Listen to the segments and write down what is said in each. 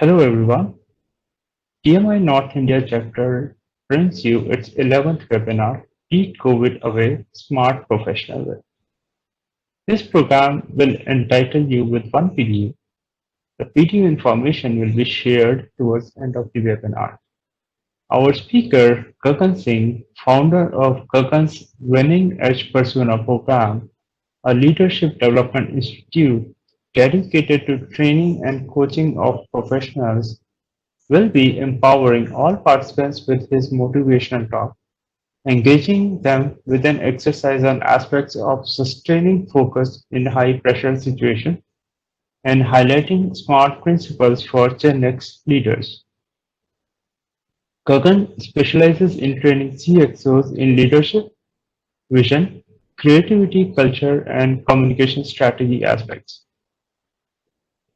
Hello everyone. PMI North India chapter brings you its 11th webinar, Beat COVID Away Smart Professional Way. This program will entitle you with one video. The video information will be shared towards the end of the webinar. Our speaker, Gagan Singh, founder of Gagan's Winning Edge Persona program, a leadership development institute dedicated to training and coaching of professionals, will be empowering all participants with his motivational talk, engaging them with an exercise on aspects of sustaining focus in high-pressure situations, and highlighting smart principles for Gen X leaders. Gagan specializes in training CXOs in leadership, vision, creativity, culture, and communication strategy aspects.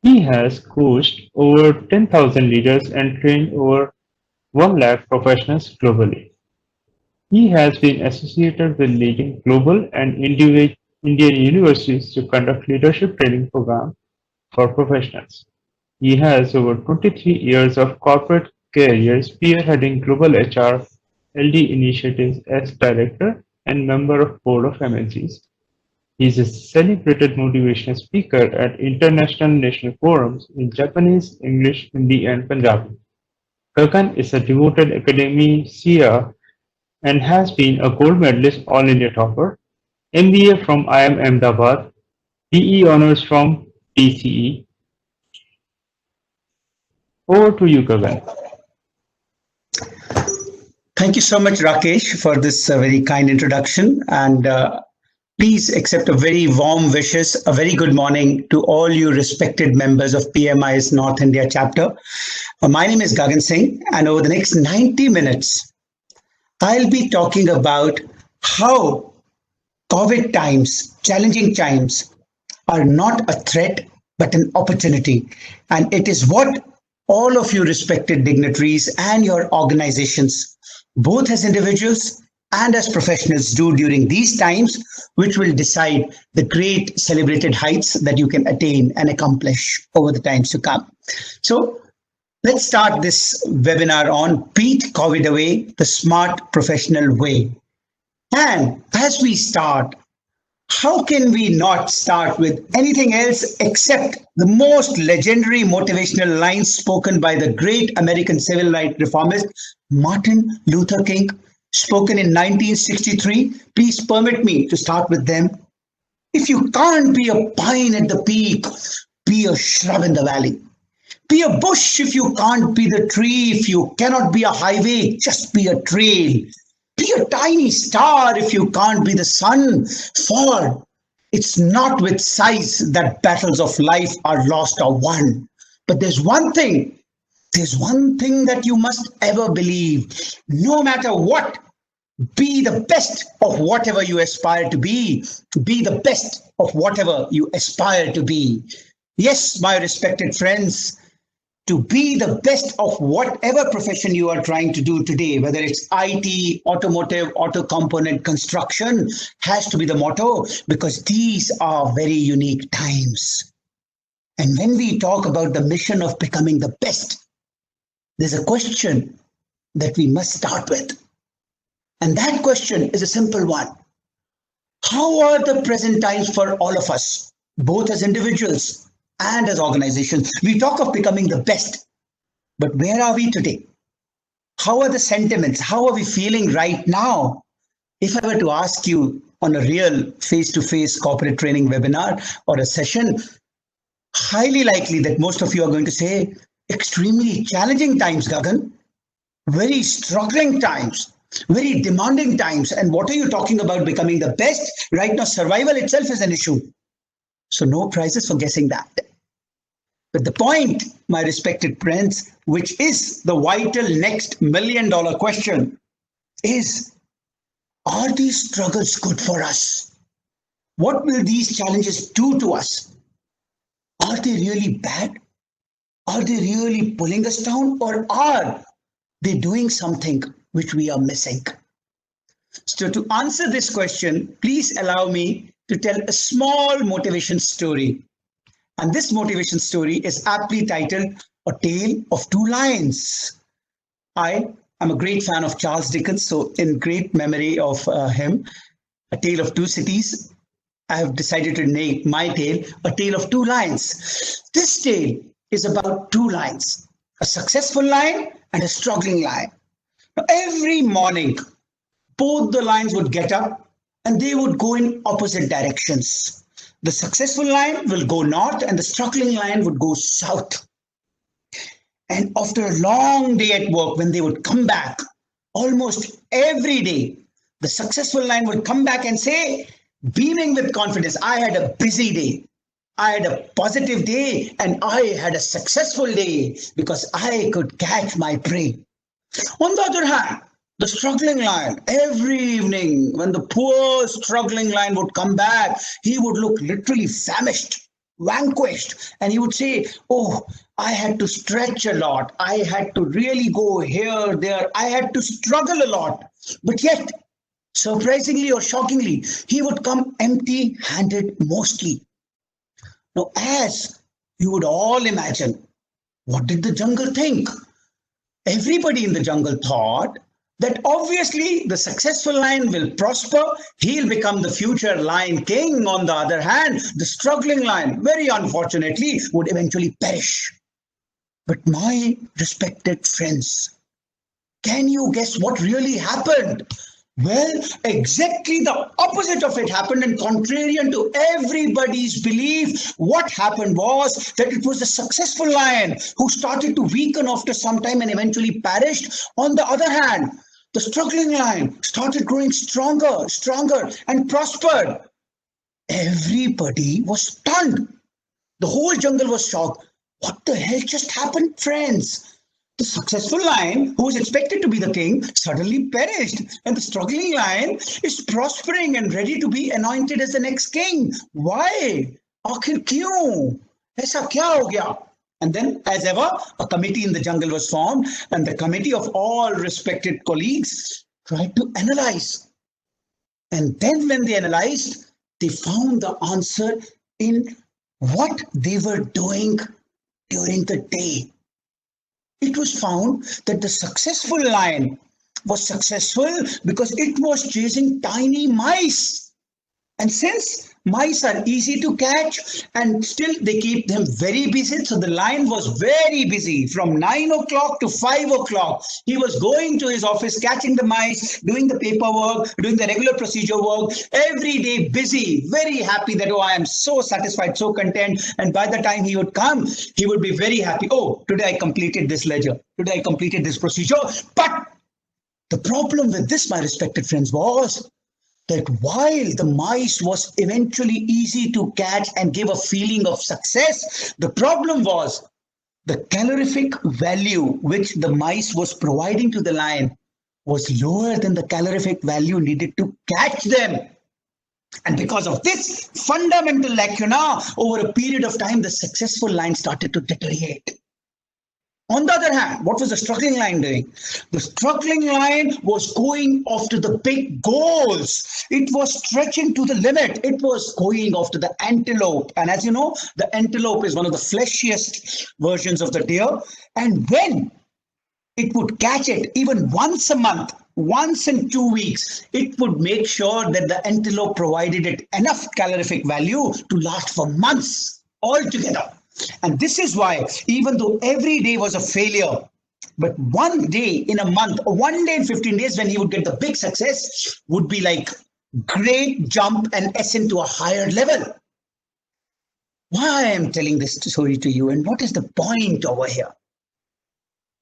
He has coached over 10,000 leaders and trained over 1 lakh professionals globally. He has been associated with leading global and Indian universities to conduct leadership training programs for professionals. He has over 23 years of corporate career spearheading global HR LD initiatives as director and member of board of MNCs. He is a celebrated motivational speaker at international national forums in Japanese, English, Hindi, and Punjabi. Gagan is a devoted academician and has been a gold medalist All India topper, MBA from IIM Ahmedabad, PE honors from TCE. Over to you, Gagan. Thank you so much, Rakesh, for this very kind introduction. And please accept a very warm wishes, a very good morning to all you respected members of PMI's North India chapter. My name is Gagan Singh, and over the next 90 minutes, I'll be talking about how COVID times, challenging times, are not a threat, but an opportunity. And it is what all of you respected dignitaries and your organizations, both as individuals and as professionals, do during these times, which will decide the great celebrated heights that you can attain and accomplish over the times to come. So let's start this webinar on Beat COVID Away, the smart professional way. And as we start, how can we not start with anything else except the most legendary motivational lines spoken by the great American civil rights reformist Martin Luther King, spoken in 1963? Please permit me to start with them. If you can't be a pine at the peak, be a shrub in the valley. Be a bush if you can't be the tree. If you cannot be a highway, just be a trail. Be a tiny star if you can't be the sun. For it's not with size that battles of life are lost or won. But there's one thing that you must ever believe. No matter what, be the best of whatever you aspire to be. Be the best of whatever you aspire to be. Yes, my respected friends, to be the best of whatever profession you are trying to do today, whether it's IT, automotive, auto component, construction, has to be the motto, because these are very unique times. And when we talk about the mission of becoming the best, there's a question that we must start with. And that question is a simple one. How are the present times for all of us, both as individuals and as organizations? We talk of becoming the best, but where are we today? How are the sentiments? How are we feeling right now? If I were to ask you on a real face-to-face corporate training webinar or a session, highly likely that most of you are going to say, extremely challenging times, Gagan, very struggling times, very demanding times. And what are you talking about becoming the best? Right now, survival itself is an issue. So no prizes for guessing that. But the point, my respected friends, which is the vital next $1 million question, is, are these struggles good for us? What will these challenges do to us? Are they really bad? Are they really pulling us down? Or are they doing something which we are missing? So to answer this question, please allow me to tell a small motivation story. And this motivation story is aptly titled, A Tale of Two Lions. I am a great fan of Charles Dickens, so in great memory of him, A Tale of Two Cities, I have decided to name my tale A Tale of Two Lions. This tale is about two lions, a successful lion and a struggling lion. Now, every morning, both the lions would get up and they would go in opposite directions. The successful lion will go north and the struggling lion would go south. And after a long day at work, when they would come back, almost every day, the successful lion would come back and say, beaming with confidence, I had a busy day. I had a positive day and I had a successful day because I could catch my prey. On the other hand, the struggling lion, every evening when the poor struggling lion would come back, he would look literally famished, vanquished, and he would say, oh, I had to stretch a lot. I had to really go here, there. I had to struggle a lot. But yet, surprisingly or shockingly, he would come empty-handed mostly. Now, as you would all imagine, what did the jungle think? Everybody in the jungle thought that obviously the successful lion will prosper. He'll become the future lion king. On the other hand, the struggling lion, very unfortunately, would eventually perish. But my respected friends, can you guess what really happened? Well, exactly the opposite of it happened, and contrarian to everybody's belief, what happened was that it was the successful lion who started to weaken after some time and eventually perished. On the other hand, the struggling lion started growing stronger, stronger, and prospered. Everybody was stunned. The whole jungle was shocked. What the hell just happened, friends? The successful lion, who was expected to be the king, suddenly perished, and the struggling lion is prospering and ready to be anointed as the next king. Why? आखिर क्यों? ऐसा क्या हो गया? And then, as ever, a committee in the jungle was formed, and the committee of all respected colleagues tried to analyze. And then, when they analyzed, they found the answer in what they were doing during the day. It was found that the successful lion was successful because it was chasing tiny mice. And since mice are easy to catch and still they keep them very busy, so the lion was very busy from 9 o'clock to 5 o'clock. He was going to his office, catching the mice, doing the paperwork, doing the regular procedure work, every day busy, very happy that, oh, I am so satisfied, so content. And by the time he would come, he would be very happy. Oh, today I completed this ledger. Today I completed this procedure. But the problem with this, my respected friends, was that while the mice was eventually easy to catch and give a feeling of success, the problem was the calorific value which the mice was providing to the lion was lower than the calorific value needed to catch them. And because of this fundamental lacuna, over a period of time, the successful lion started to deteriorate. On the other hand, what was the struggling lion doing? The struggling lion was going after the big goals. It was stretching to the limit. It was going after the antelope. And as you know, the antelope is one of the fleshiest versions of the deer. And when it would catch it, even once a month, once in 2 weeks, it would make sure that the antelope provided it enough calorific value to last for months altogether. And this is why, even though every day was a failure, but one day in a month, or one day in 15 days when he would get the big success, would be like great jump and ascent to a higher level. Why I am telling this story to you, and what is the point over here?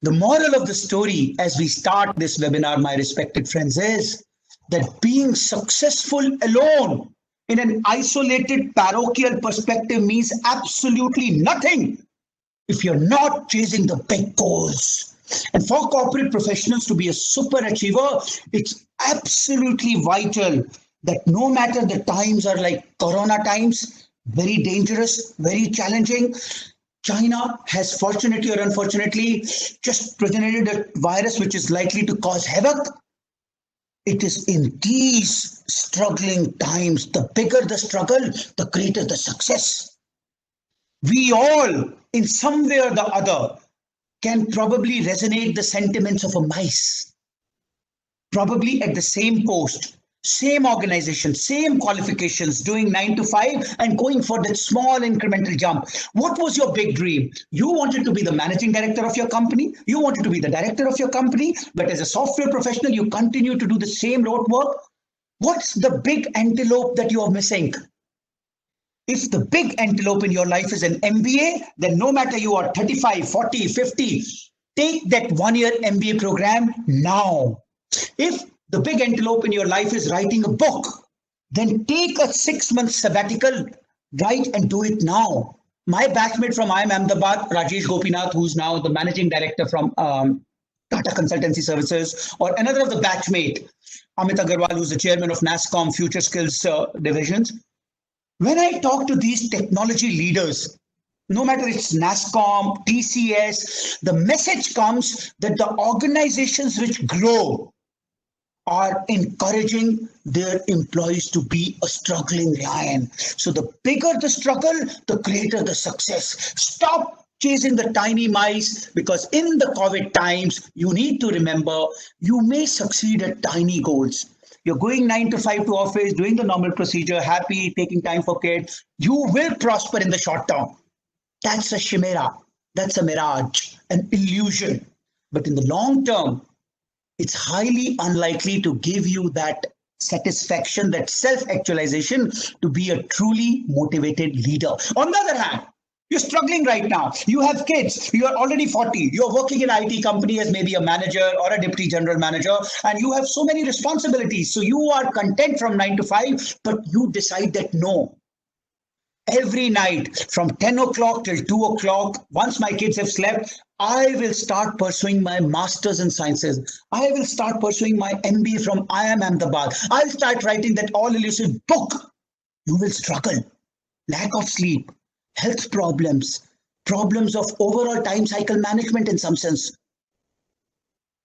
The moral of the story as we start this webinar, my respected friends, is that being successful alone in an isolated parochial perspective means absolutely nothing if you're not chasing the big goals. And for corporate professionals to be a super achiever, it's absolutely vital that no matter the times are like Corona times, very dangerous, very challenging. China has, fortunately or unfortunately, just generated a virus which is likely to cause havoc. It is in these struggling times, the bigger the struggle, the greater the success. We all, in some way or the other, can probably resonate the sentiments of a mice, probably at the same post, same organization, same qualifications, doing 9 to 5 and going for that small incremental jump. What was your big dream? You wanted to be the managing director of your company, you wanted to be the director of your company, but as a software professional, you continue to do the same rote work. What's the big antelope that you are missing? If the big antelope in your life is an MBA, then no matter you are 35, 40, 50, take that 1 year MBA program now. If the big antelope in your life is writing a book, then take a 6 month sabbatical, write and do it now. My batchmate from IIM Ahmedabad, Rajesh Gopinath, who's now the managing director from Tata Consultancy Services, or another of the batchmate, Amit Agarwal, who's the chairman of NASSCOM Future Skills Divisions. When I talk to these technology leaders, no matter it's NASSCOM, TCS, the message comes that the organizations which grow are encouraging their employees to be a struggling lion. So the bigger the struggle, the greater the success. Stop chasing the tiny mice, because in the COVID times, you need to remember you may succeed at tiny goals. You're going 9 to 5 to office, doing the normal procedure, happy, taking time for kids. You will prosper in the short term. That's a chimera. That's a mirage, an illusion. But in the long term, it's highly unlikely to give you that satisfaction, that self-actualization to be a truly motivated leader. On the other hand, you're struggling right now. You have kids. You are already 40. You're working in an IT company as maybe a manager or a deputy general manager, and you have so many responsibilities. So you are content from 9 to 5, but you decide that no. Every night from 10 o'clock till 2 o'clock, once my kids have slept, I will start pursuing my master's in sciences. I will start pursuing my MBA from IIM Ahmedabad. I'll start writing that all elusive book. You will struggle. Lack of sleep, health problems, problems of overall time cycle management in some sense.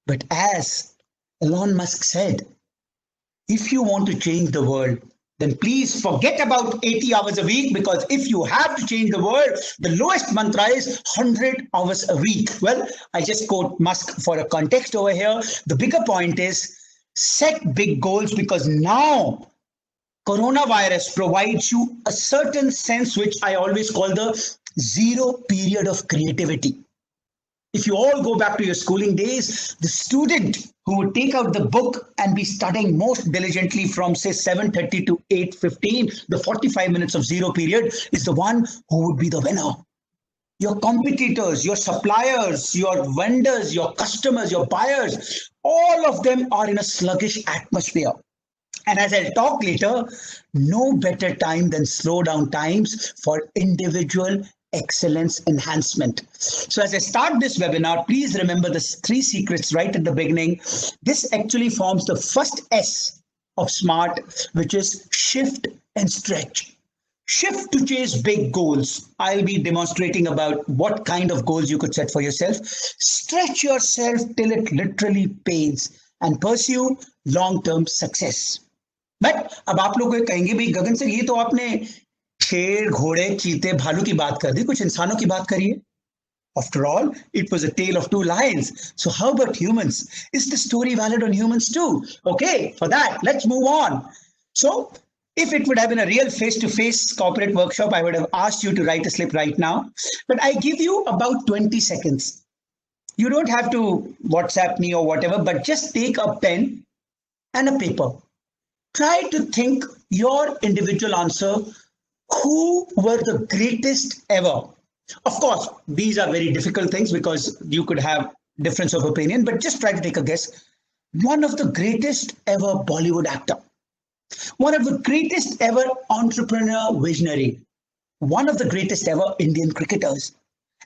But as Elon Musk said, if you want to change the world, then please forget about 80 hours a week, because if you have to change the world, the lowest mantra is 100 hours a week. Well, I just quote Musk for a context over here. The bigger point is set big goals, because now coronavirus provides you a certain sense, which I always call the zero period of creativity. If you all go back to your schooling days, the student who would take out the book and be studying most diligently from say 7:30 to 8:15, the 45 minutes of zero period, is the one who would be the winner. Your competitors, your suppliers, your vendors, your customers, your buyers, all of them are in a sluggish atmosphere. And as I'll talk later, no better time than slow down times for individual excellence enhancement. So as I start this webinar, please remember the 3 secrets right at the beginning. This actually forms the first S of SMART, which is shift and stretch. Shift to chase big goals. I'll be demonstrating about what kind of goals you could set for yourself. Stretch yourself till it literally pains and pursue long-term success. But अब आप लोग कहेंगे भाई गगन sir, ये तो आपने शेर, घोड़े, चीते, भालू की बात कर दी, कुछ इंसानों की बात करिए. After all, it was a tale of 2 lions. So how about humans? Is the story valid on humans too? Okay, for that, let's move on. So if it would have been a real face-to-face corporate workshop, I would have asked you to write a slip right now. But I give you about 20 seconds. You don't have to WhatsApp me or whatever, but just take a pen and a paper. Try to think your individual answer. Who were the greatest ever? Of course, these are very difficult things because you could have difference of opinion, but just try to take a guess. One of the greatest ever Bollywood actor, one of the greatest ever entrepreneur visionary, one of the greatest ever Indian cricketers,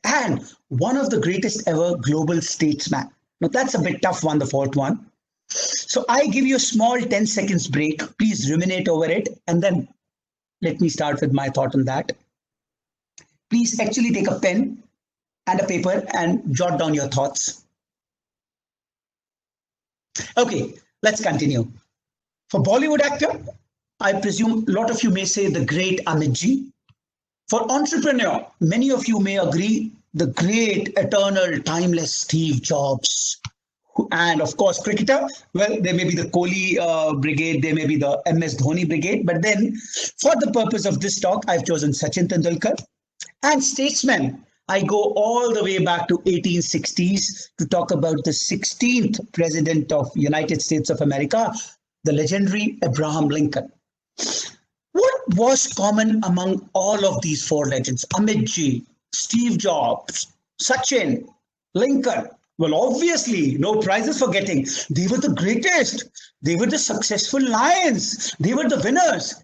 and one of the greatest ever global statesman. Now that's a bit tough one, the fourth one. So I give you a small 10 seconds break. Please ruminate over it. And then let me start with my thought on that. Please actually take a pen and a paper and jot down your thoughts. Okay, let's continue. For Bollywood actor, I presume a lot of you may say the great Amit Ji. For entrepreneur, many of you may agree the great, eternal, timeless Steve Jobs. And of course, cricketer, well, there may be the Kohli brigade, there may be the MS Dhoni brigade, but then for the purpose of this talk, I've chosen Sachin Tendulkar. And statesman, I go all the way back to 1860s to talk about the 16th president of United States of America, the legendary Abraham Lincoln. What was common among all of these four legends? Amitji, Steve Jobs, Sachin, Lincoln. Well, obviously, no prizes for getting. They were the greatest. They were the successful lions. They were the winners.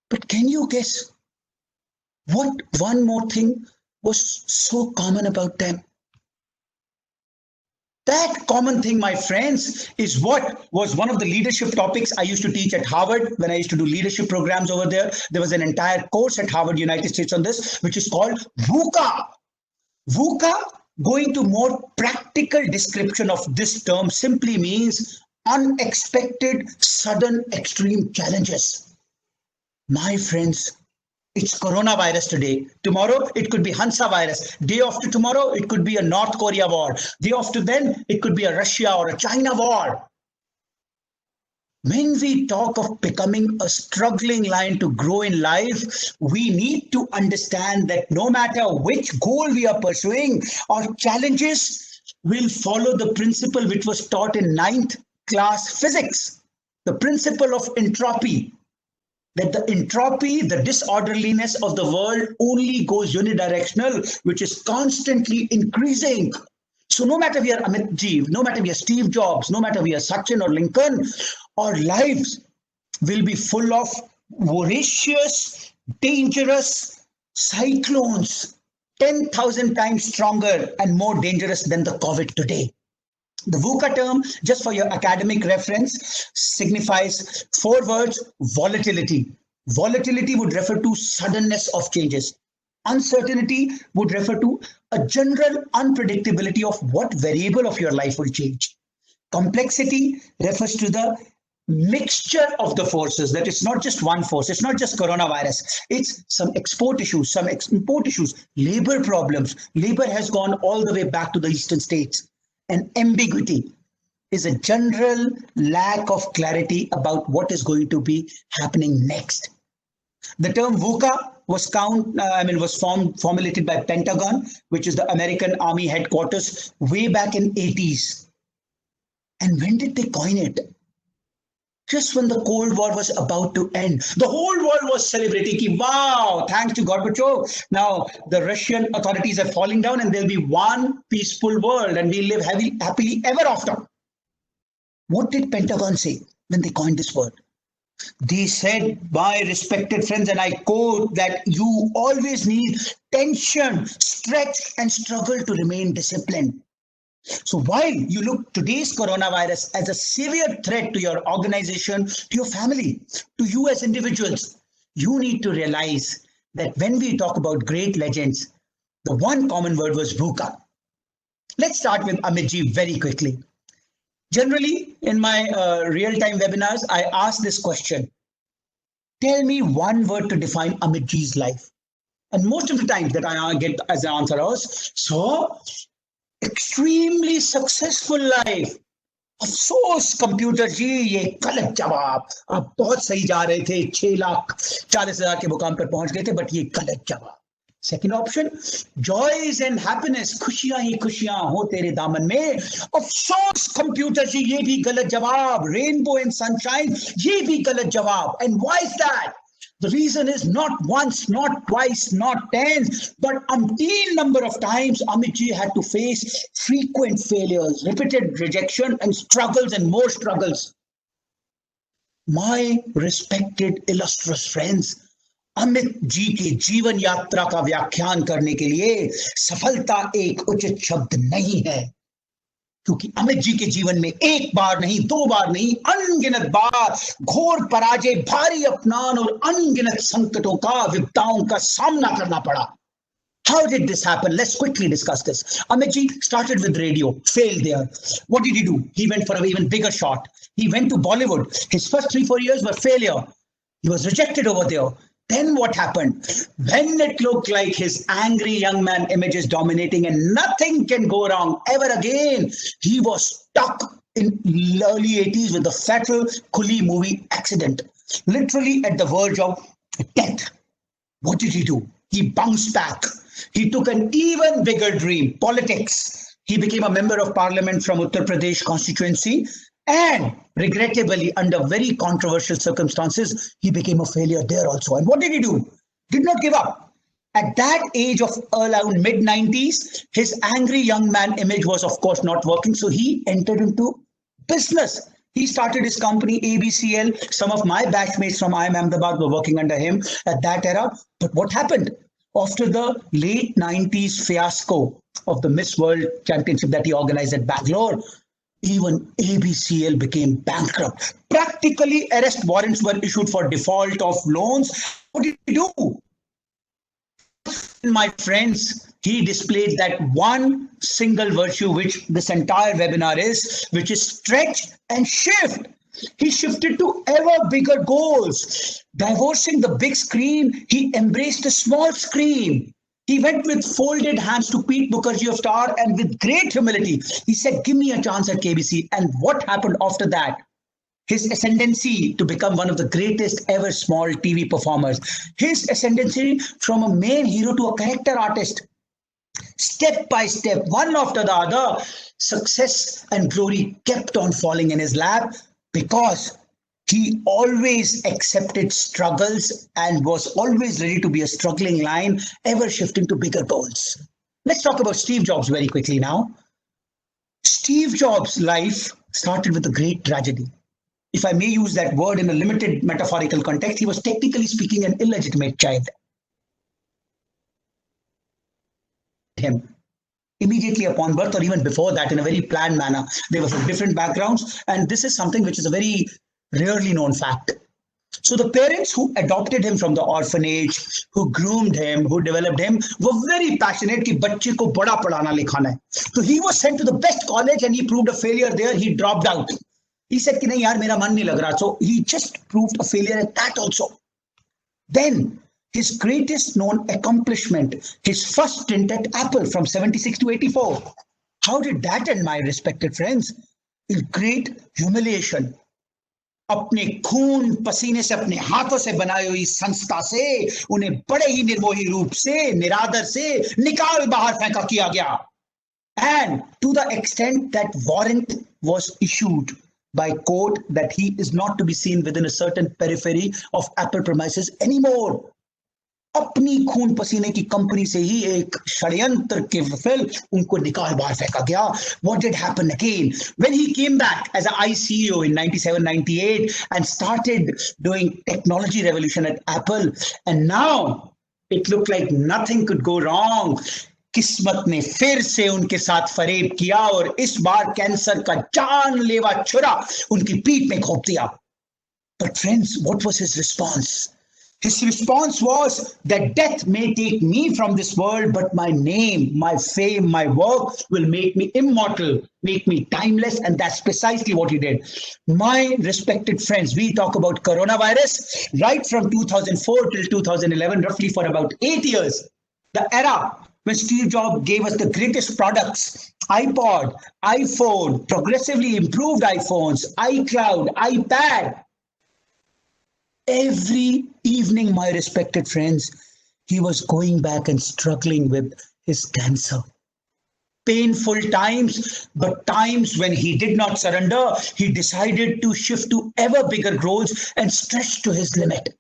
But can you guess what one more thing was so common about them? That common thing, my friends, is what was one of the leadership topics I used to teach at Harvard when I used to do leadership programs over there. There was an entire course at Harvard, United States on this, which is called VUCA. VUCA, going to more practical description of this term, simply means unexpected, sudden, extreme challenges. My friends, it's coronavirus today. Tomorrow, it could be Hansa virus. Day after tomorrow, it could be a North Korea war. Day after then, it could be a Russia or a China war. When we talk of becoming a struggling lion to grow in life, we need to understand that no matter which goal we are pursuing, our challenges will follow the principle which was taught in 9th class physics, the principle of entropy. That the entropy, the disorderliness of the world only goes unidirectional, which is constantly increasing. So no matter we are Amit Ji, no matter we are Steve Jobs, no matter we are Sachin or Lincoln, our lives will be full of voracious, dangerous cyclones, 10,000 times stronger and more dangerous than the COVID today. The VUCA term, just for your academic reference, signifies 4 words: volatility. Volatility would refer to suddenness of changes. Uncertainty would refer to a general unpredictability of what variable of your life will change. Complexity refers to the mixture of the forces, that it's not just one force, it's not just coronavirus, it's some export issues, some import issues, labor problems. Labor has gone all the way back to the eastern states. And ambiguity is a general lack of clarity about what is going to be happening next. The term VUCA was formulated by Pentagon, which is the American Army headquarters, way back in 80s. And when did they coin it? Just when the Cold War was about to end. The whole world was celebrating, ki, wow, thanks to Gorbachev. Now the Russian authorities are falling down and there'll be one peaceful world and we'll live happily ever after. What did Pentagon say when they coined this word? They said, my respected friends, and I quote, that you always need tension, stretch, and struggle to remain disciplined. So while you look today's coronavirus as a severe threat to your organization, to your family, to you as individuals, you need to realize that when we talk about great legends, the one common word was VUCA. Let's start with Amitji very quickly. Generally, in my real-time webinars, I ask this question. Tell me one word to define Amitji's life. And most of the times that I get as an answer is, so extremely successful life. अफसोस computer जी, ये गलत जवाब. आप बहुत सही जा रहे थे, 6,40,000 के मुकाम पर पहुंच गए थे, बट ये गलत जवाब. Second option, joys and happiness, खुशियां ही खुशियां हो तेरे दामन में. अफसोस कंप्यूटर जी, ये भी गलत जवाब. रेनबो एंड सनशाइन, ये भी गलत जवाब. And why is that? The reason is not once, not twice, not 10, but umpteen number of times Amitji had to face frequent failures, repeated rejection, and struggles and more struggles. My respected illustrious friends, Amit ji के जीवन यात्रा का व्याख्यान करने के लिए सफलता एक उचित शब्द नहीं है, क्योंकि अमित जी के जीवन में एक बार नहीं, 2 बार नहीं, अनगिनत बार घोर पराजय, भारी अपमान और अनगिनत संकटों का, विपदाओं का सामना करना पड़ा. How did this happen? Let's quickly discuss this. Amit ji started with radio, failed there. What did he do? He went for an even bigger shot. He went to Bollywood. His first 3-4 years were failure. He was rejected over there. Then what happened? When it looked like his angry young man image is dominating and nothing can go wrong ever again, he was stuck in early 80s with the fatal Coolie movie accident, literally at the verge of death. What did he do? He bounced back. He took an even bigger dream, politics. He became a member of parliament from Uttar Pradesh constituency, and regrettably, under very controversial circumstances, he became a failure there also. And what did he do? Did not give up. At that age of around mid-90s, his angry young man image was, of course, not working. So he entered into business. He started his company, ABCL. Some of my batchmates from IIM Ahmedabad were working under him at that era. But what happened? After the late 90s fiasco of the Miss World Championship that he organized at Bangalore, even ABCL became bankrupt. Practically, arrest warrants were issued for default of loans. What did he do? My friends, he displayed that one single virtue which this entire webinar is, which is stretch and shift. He shifted to ever bigger goals. Divorcing the big screen, he embraced the small screen. He went with folded hands to Pete Mukherjee of Star, and with great humility, he said, give me a chance at KBC. And what happened after that? His ascendancy to become one of the greatest ever small TV performers. His ascendancy from a main hero to a character artist. Step by step, one after the other, success and glory kept on falling in his lap because he always accepted struggles and was always ready to be a struggling lion, ever shifting to bigger goals. Let's talk about Steve Jobs very quickly now. Steve Jobs' life started with a great tragedy. If I may use that word in a limited metaphorical context, he was technically speaking an illegitimate child. Him immediately upon birth, or even before that, in a very planned manner. They were from different backgrounds, and this is something which is a very rarely known fact. So the parents who adopted him from the orphanage, who groomed him, who developed him, were very passionate कि बच्चे को बड़ा पढ़ाना लिखाना है. So he was sent to the best college and he proved a failure there. He dropped out. He said कि नहीं यार मेरा मन नहीं लग रहा. So he just proved a failure at that also. Then his greatest known accomplishment, his first stint at Apple from 76 to 84. How did that end, my respected friends? In great humiliation. अपने खून पसीने से अपने हाथों से बनाई हुई संस्था से उन्हें बड़े ही निर्मोही रूप से निरादर से निकाल बाहर फेंका किया गया. And to the extent that warrant was issued by court that he is not to be seen within a certain periphery of Apple premises anymore. अपनी खून पसीने की कंपनी से ही एक षड्यंत्र के विफल उनको निकाल बाहर फेंका गया. What did happen again? When he came back as an ICO in 97-98 and started doing technology revolution at Apple, and now it looked like nothing could go wrong. किस्मत ने फिर से उनके साथ फरेब किया और इस बार कैंसर का जानलेवा छुरा उनकी पीठ में घोंप दिया. But friends, what was his response? His response was that death may take me from this world, but my name, my fame, my work will make me immortal, make me timeless. And that's precisely what he did. My respected friends, we talk about coronavirus right from 2004 till 2011, roughly for about 8 years. The era when Steve Jobs gave us the greatest products, iPod, iPhone, progressively improved iPhones, iCloud, iPad. Every evening, my respected friends, he was going back and struggling with his cancer. Painful times, but times when he did not surrender, he decided to shift to ever bigger goals and stretch to his limit.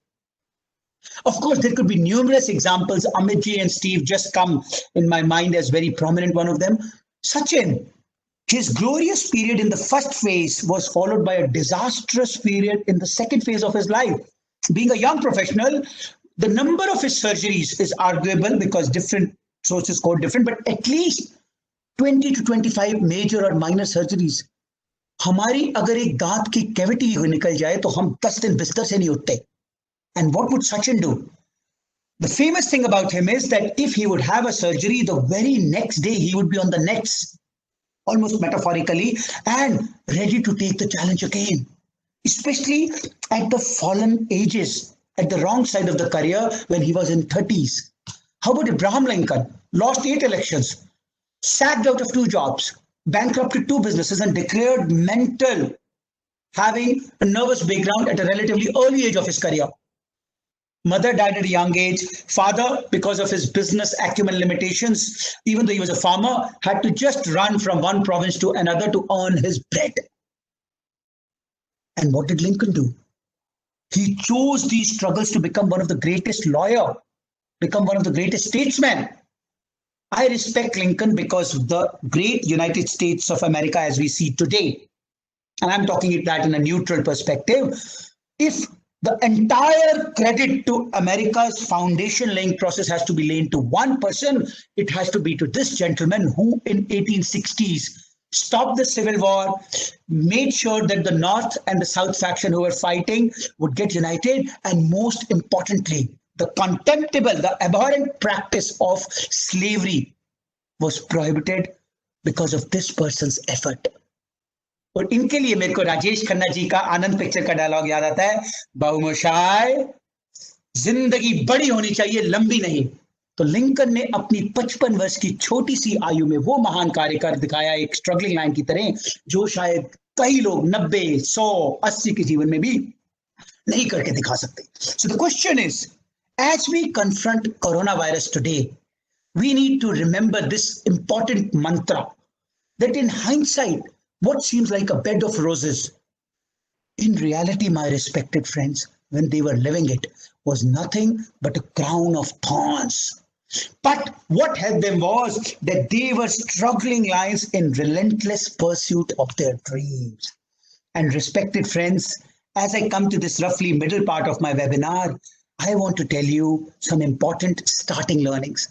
Of course, there could be numerous examples. Amitji and Steve just come in my mind as very prominent one of them. Sachin, his glorious period in the first phase was followed by a disastrous period in the second phase of his life. Being a young professional, the number of his surgeries is arguable because different sources quote different, but at least 20 to 25 major or minor surgeries. हमारी अगर एक दांत की cavity निकल जाए तो हम 10 दिन बिस्तर से नहीं उठते. And what would Sachin do? The famous thing about him is that if he would have a surgery, the very next day he would be on the nets, almost metaphorically, and ready to take the challenge again. Especially at the fallen ages at the wrong side of the career when he was in 30s. How about Abraham Lincoln? Lost 8 elections, sacked out of 2 jobs, bankrupted 2 businesses, and declared mental, having a nervous background at a relatively early age of his career. Mother died at a young age. Father, because of his business acumen limitations, even though he was a farmer, had to just run from one province to another to earn his bread. And what did Lincoln do? He chose these struggles to become one of the greatest lawyers, become one of the greatest statesmen. I respect Lincoln because of the great United States of America as we see today. And I'm talking it that in a neutral perspective. If the entire credit to America's foundation laying process has to be laid to one person, it has to be to this gentleman who in 1860s stopped the Civil War, made sure that the North and the South faction who were fighting would get united, and most importantly, the contemptible, the abhorrent practice of slavery was prohibited because of this person's effort. और इनके लिए मेरे को राजेश खन्ना जी का आनंद picture का dialogue याद आता है, बहुमोशाय जिंदगी बड़ी होनी चाहिए, लंबी नहीं। तो लिंकन ने अपनी 55 वर्ष की छोटी सी आयु में वो महान कार्य कर दिखाया, एक स्ट्रगलिंग लाइन की तरह, जो शायद कई लोग 90, 100, 80 के जीवन में भी नहीं करके दिखा सकते। So the question is, as we confront coronavirus today, we need to remember this important mantra that in hindsight, what seems like a bed of roses, in reality, my respected friends, when they were living it, was nothing but a crown of thorns. But what helped them was that they were struggling lives in relentless pursuit of their dreams. And respected friends, as I come to this roughly middle part of my webinar, I want to tell you some important starting learnings.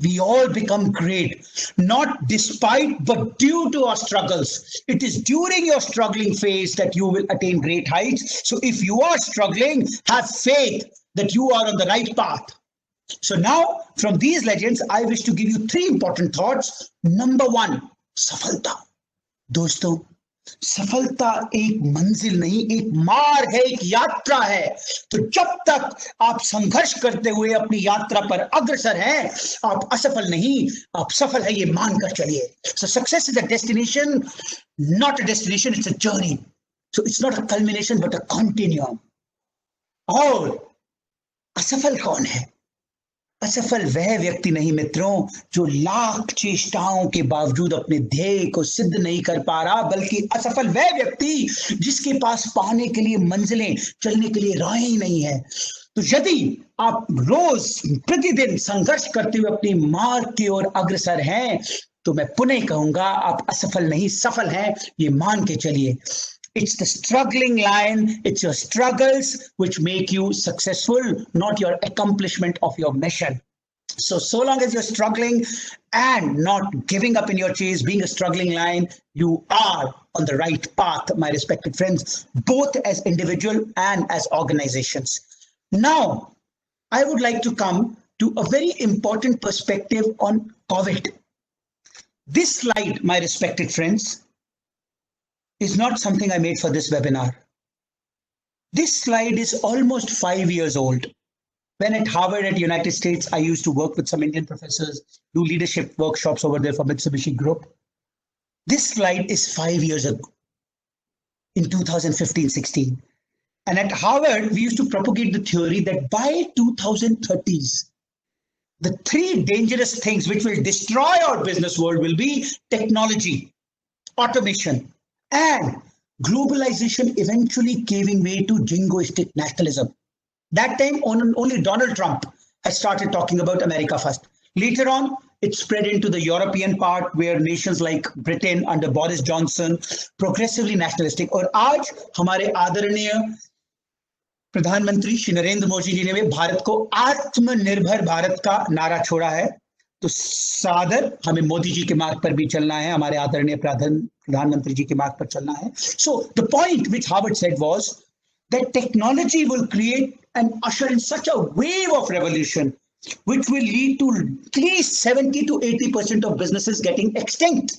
We all become great, not despite, but due to our struggles. It is during your struggling phase that you will attain great heights. So if you are struggling, have faith that you are on the right path. So now, from these legends, I wish to give you 3 important thoughts. Number 1, सफलता. दोस्तों, सफलता एक मंजिल नहीं, एक मार्ग है, एक यात्रा है। तो जब तक आप संघर्ष करते हुए अपनी यात्रा पर अग्रसर हैं, आप असफल नहीं, आप सफल है, ये मानकर चलिए। So success is a destination, not a destination, it's a journey. So it's not a culmination but a continuum. और असफल कौन है? असफल वह व्यक्ति नहीं मित्रों जो लाख चेष्टाओं के बावजूद अपने ध्येय को सिद्ध नहीं कर पा रहा, बल्कि असफल वह व्यक्ति जिसके पास पाने के लिए मंजिलें, चलने के लिए राहें ही नहीं है। तो यदि आप रोज प्रतिदिन संघर्ष करते हुए अपनी मार्ग की ओर अग्रसर हैं, तो मैं पुनः कहूंगा आप असफल नहीं सफल हैं, ये मान के चलिए। It's the struggling line, it's your struggles which make you successful, not your accomplishment of your mission. So long as you're struggling and not giving up in your chase, being a struggling line, you are on the right path, my respected friends, both as individual and as organizations. Now, I would like to come to a very important perspective on COVID. This slide, my respected friends, is not something I made for this webinar. This slide is almost 5 years old. When at Harvard at United States, I used to work with some Indian professors, do leadership workshops over there for Mitsubishi Group. This slide is 5 years ago, in 2015-16. And at Harvard, we used to propagate the theory that by 2030s, the 3 dangerous things which will destroy our business world will be technology, automation, and globalization eventually giving way to jingoistic nationalism. That time, only Donald Trump had started talking about America first. Later on, it spread into the European part where nations like Britain under Boris Johnson, progressively nationalistic. और आज हमारे आदरणीय प्रधानमंत्री श्री नरेंद्र मोदी जी ने भारत को आत्मनिर्भर भारत का नारा छोड़ा है। तो सादर हमें मोदी जी के मार्ग पर भी चलना है, हमारे आदरणीय प्रधानमंत्री जी के मार्ग पर चलना है। So the point which Harvard said was that technology will create and usher in such a wave of revolution which will lead to at least 70 to 80% of businesses getting extinct.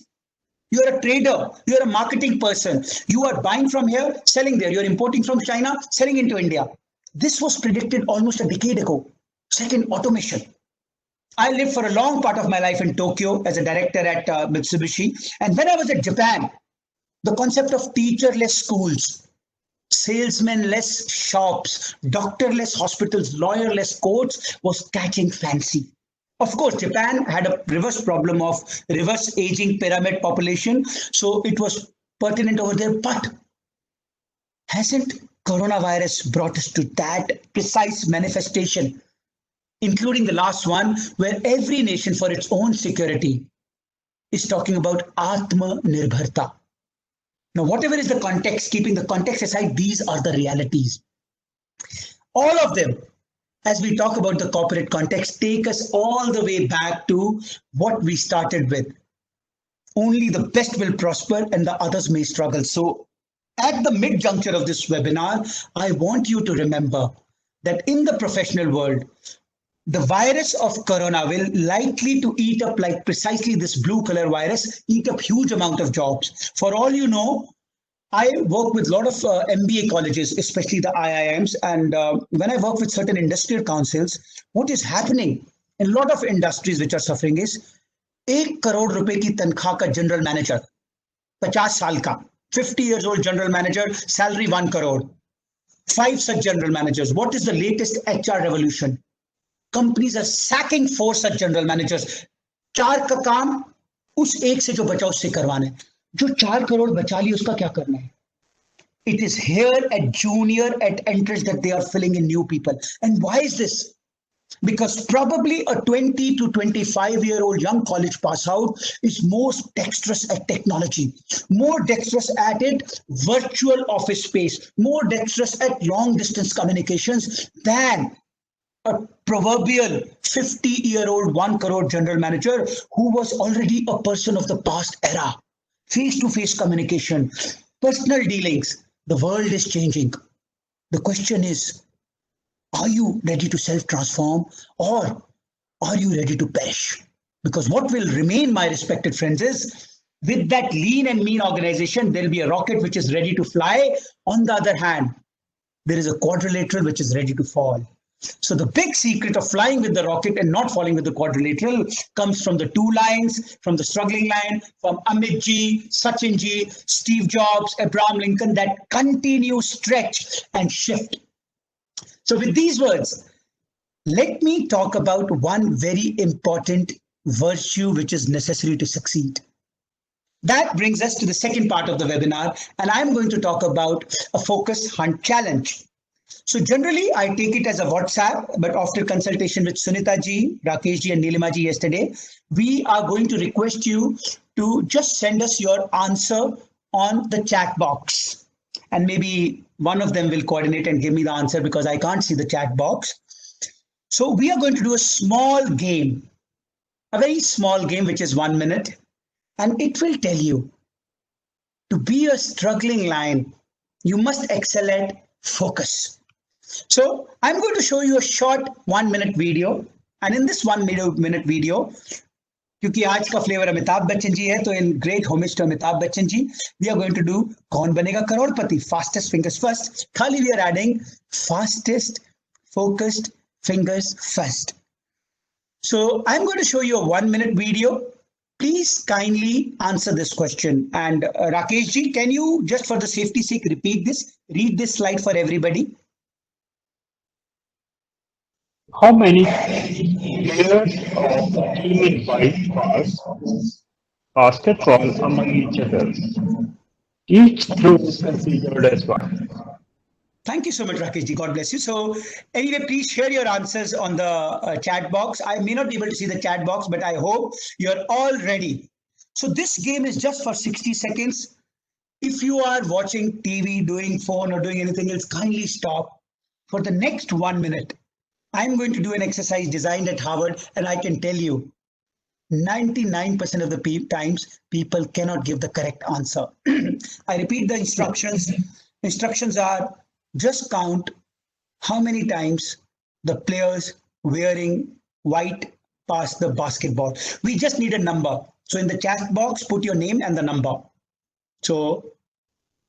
You're a trader, you're a marketing person, you are buying from here, selling there, you're importing from China, selling into India. This was predicted almost a decade ago. Second, automation. I lived for a long part of my life in Tokyo as a director at Mitsubishi. And when I was at Japan, the concept of teacherless schools, salesman-less shops, doctor-less hospitals, lawyer-less courts was catching fancy. Of course, Japan had a reverse problem of reverse aging pyramid population, so it was pertinent over there. But hasn't coronavirus brought us to that precise manifestation, including the last one, where every nation for its own security is talking about Atma Nirbharta? Now, whatever is the context, keeping the context aside, these are the realities. All of them, as we talk about the corporate context, take us all the way back to what we started with. Only the best will prosper and the others may struggle. So at the mid juncture of this webinar, I want you to remember that in the professional world, the virus of corona will likely to eat up, like precisely this blue color virus, eat up huge amount of jobs. For all you know, I work with a lot of MBA colleges, especially the IIMs. And when I work with certain industrial councils, what is happening in a lot of industries which are suffering is 1 crore रुपए की तनख्वाह का general manager, 50 साल का, 50 years old general manager, salary 1 crore. 5 such general managers. What is the latest HR revolution? Companies are sacking 4 such general managers. 4 का काम उस एक से जो बचा उससे करवाना है. जो 4 करोड़ बचा ली उसका क्या करना है? It is here at junior, at entrance that they are filling in new people. And why is this? Because probably a 20 to 25-year-old young college pass out is more dexterous at technology, more dexterous at it virtual office space, more dexterous at long distance communications than a proverbial 50-year-old 1 crore general manager who was already a person of the past era. Face-to-face communication, personal dealings. The world is changing. The question is, are you ready to self-transform or are you ready to perish? Because what will remain, my respected friends, is with that lean and mean organization, there'll be a rocket which is ready to fly. On the other hand, there is a quadrilateral which is ready to fall. So the big secret of flying with the rocket and not falling with the quadrilateral comes from the 2 lines, from the struggling line, from Amit ji, Sachin ji, Steve Jobs, Abraham Lincoln, that continuous stretch and shift. So with these words, let me talk about one very important virtue which is necessary to succeed. That brings us to the second part of the webinar, and I'm going to talk about a focus hunt challenge. So generally, I take it as a WhatsApp, but after consultation with Sunita ji, Rakesh ji, and Nilima ji yesterday, we are going to request you to just send us your answer on the chat box. And maybe one of them will coordinate and give me the answer because I can't see the chat box. So we are going to do a small game, a very small game, which is 1 minute. And it will tell you to be a struggling lion, you must excel at focus. So I'm going to show you a short 1 minute video. And in this 1 minute video, क्योंकि आज का flavour Amitabh Bachchan ji है, तो in great homage to Amitabh Bachchan ji, we are going to do कौन बनेगा करोड़पति, fastest fingers first. खाली we are adding fastest focused fingers first. So I'm going to show you a 1 minute video. Please kindly answer this question. And Rakesh ji, can you just for the safety sake repeat this, read this slide for everybody? How many players of the team in white pass basketball among each other? Each throw is considered as one. Thank you so much, Rakesh ji. God bless you. So anyway, please share your answers on the chat box. I may not be able to see the chat box, but I hope you're all ready. So this game is just for 60 seconds. If you are watching TV, doing phone or doing anything else, kindly stop. For the next 1 minute, I'm going to do an exercise designed at Harvard, and I can tell you 99% of the times people cannot give the correct answer. I repeat the instructions. Instructions are just count how many times the players wearing white pass the basketball. We just need a number. So in the chat box, put your name and the number. So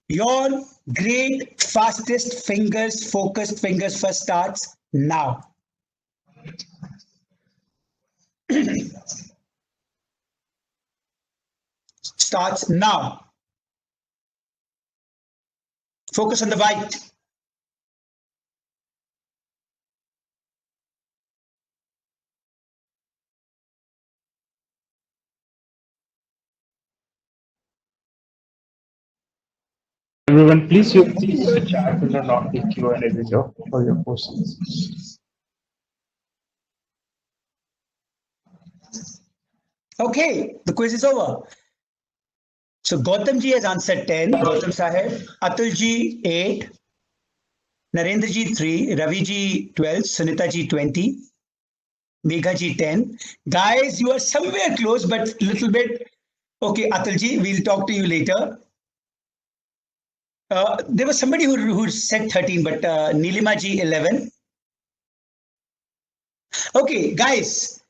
Your great fastest fingers, focused fingers first starts now. Starts now. Focus on the white. Everyone, please use the chat window, not the Q&A window for your questions. Okay, the quiz is over. So Gautam ji has answered 10, Gautam Sahib, Atul ji 8, Narendra ji 3, Ravi ji 12, Sunita ji 20, Megha ji 10. Guys, you are somewhere close, but little bit. Okay, Atul ji, we'll talk to you later. There was somebody who said 13, but Nilima ji 11. Okay, guys,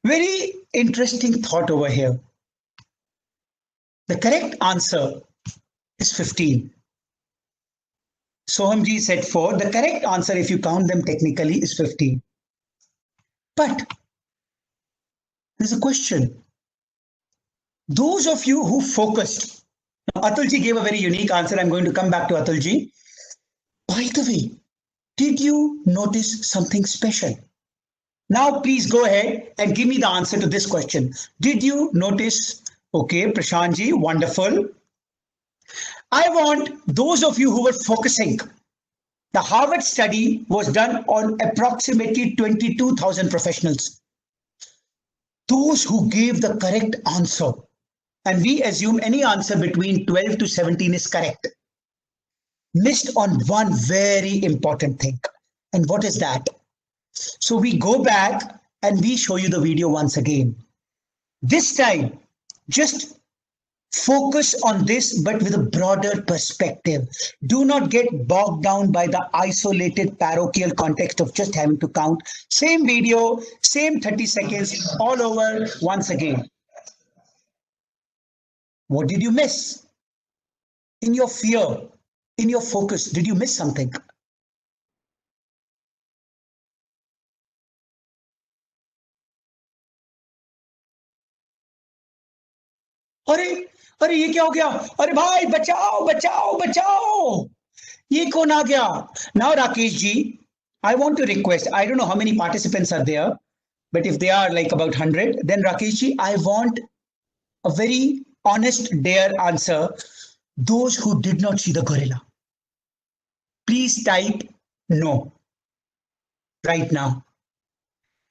very interesting thought over here. The correct answer is 15. Sohamji said 4. The correct answer, if you count them technically, is 15. But there's a question. Those of you who focused, Atulji gave a very unique answer. I'm going to come back to Atulji. By the way, did you notice something special? Now, please go ahead and give me the answer to this question. Did you notice? Okay, Prashantji, wonderful. I want those of you who were focusing. The Harvard study was done on approximately 22,000 professionals. Those who gave the correct answer, and we assume any answer between 12 to 17 is correct, missed on one very important thing. And what is that? So we go back and we show you the video once again. This time, just focus on this, but with a broader perspective. Do not get bogged down by the isolated parochial context of just having to count. Same video, same 30 seconds, all over once again. What did you miss? In your fear, in your focus, did you miss something? अरे अरे ये क्या हो गया? अरे भाई बचाओ बचाओ बचाओ! ये कौन आ गया? Now Rakesh ji, I want to request, I don't know how many participants are there, but if they are like about 100, then Rakesh ji, I want a very honest, dare answer. Those who did not see the gorilla, please type no right now.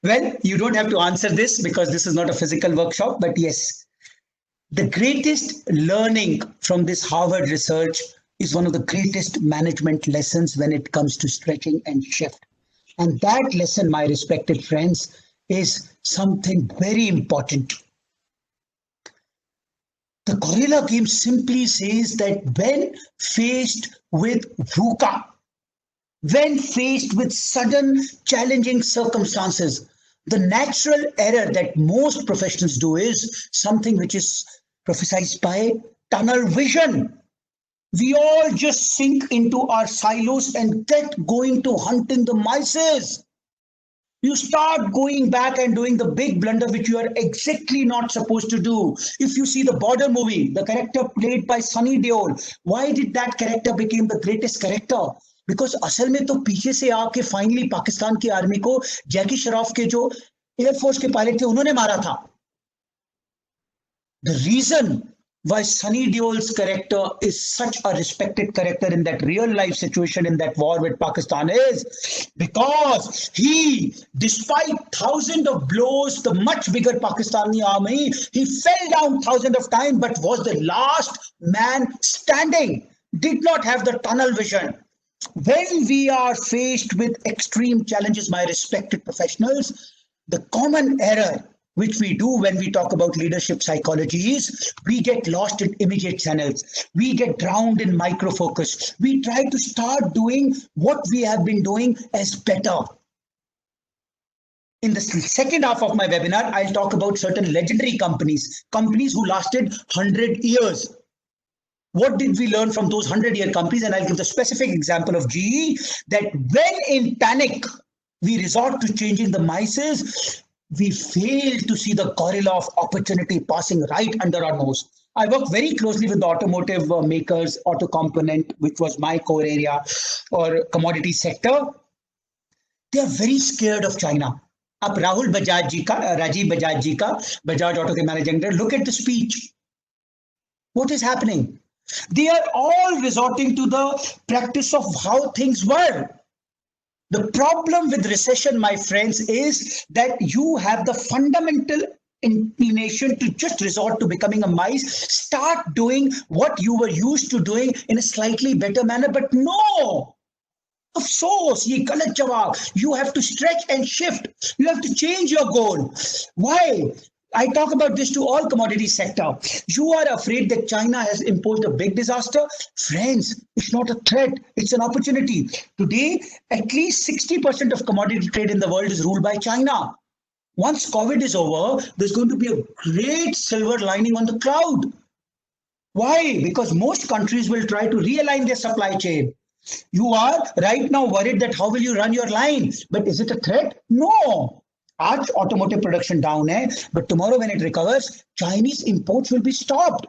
Well, you don't have to answer this because this is not a physical workshop, but yes, the greatest learning from this Harvard research is one of the greatest management lessons when it comes to stretching and shift. And that lesson, my respected friends, is something very important. The gorilla game simply says that when faced with VUCA, when faced with sudden challenging circumstances, the natural error that most professionals do is something which is prophesied by tunnel vision. We all just sink into our silos and get going to hunting the mices. You start going back and doing the big blunder which you are exactly not supposed to do. If you see the Border movie, the character played by Sunny Deol, why did that character become the greatest character? Because असल में तो पीछे से आके finally Pakistan की army को जैकी श्रॉफ के जो एयरफोर्स के पायलट थे उन्होंने मारा था. The reason why Sunny Deol's character is such a respected character in that real life situation in that war with Pakistan is because he, despite thousands of blows, the much bigger Pakistani army, he fell down thousands of times but was the last man standing, did not have the tunnel vision. When we are faced with extreme challenges, my respected professionals, the common error which we do when we talk about leadership psychology is we get lost in immediate channels. We get drowned in micro focus. We try to start doing what we have been doing as better. In the second half of my webinar, I'll talk about certain legendary companies who lasted 100 years. What did we learn from those 100-year companies? And I'll give the specific example of GE, that when in panic we resort to changing the mices, we fail to see the gorilla of opportunity passing right under our nose. I work very closely with the automotive makers, auto component, which was my core area, or commodity sector. They are very scared of China. Up Rahul Bajaj ji ka, Rajiv Bajaj ji ka, Bajaj Auto ke managing director, look at the speech. What is happening? They are all resorting to the practice of how things were. The problem with recession, my friends, is that you have the fundamental inclination to just resort to becoming a mice, start doing what you were used to doing in a slightly better manner. But no, afsos, ye galat jawab. You have to stretch and shift. You have to change your goal. Why? I talk about this to all commodity sector. You are afraid that China has imposed a big disaster. Friends, it's not a threat. It's an opportunity. Today, at least 60% of commodity trade in the world is ruled by China. Once COVID is over, there's going to be a great silver lining on the cloud. Why? Because most countries will try to realign their supply chain. You are right now worried that how will you run your line? But is it a threat? No. Aaj automotive production down hai, but tomorrow when it recovers, Chinese imports will be stopped.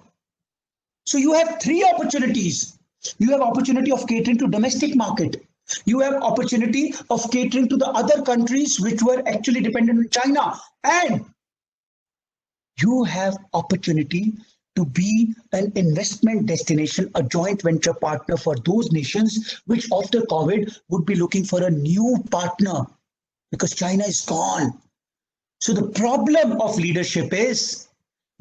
So you have three opportunities. You have opportunity of catering to domestic market. You have opportunity of catering to the other countries which were actually dependent on China. And you have opportunity to be an investment destination, a joint venture partner for those nations which after COVID would be looking for a new partner, because China is gone. So the problem of leadership is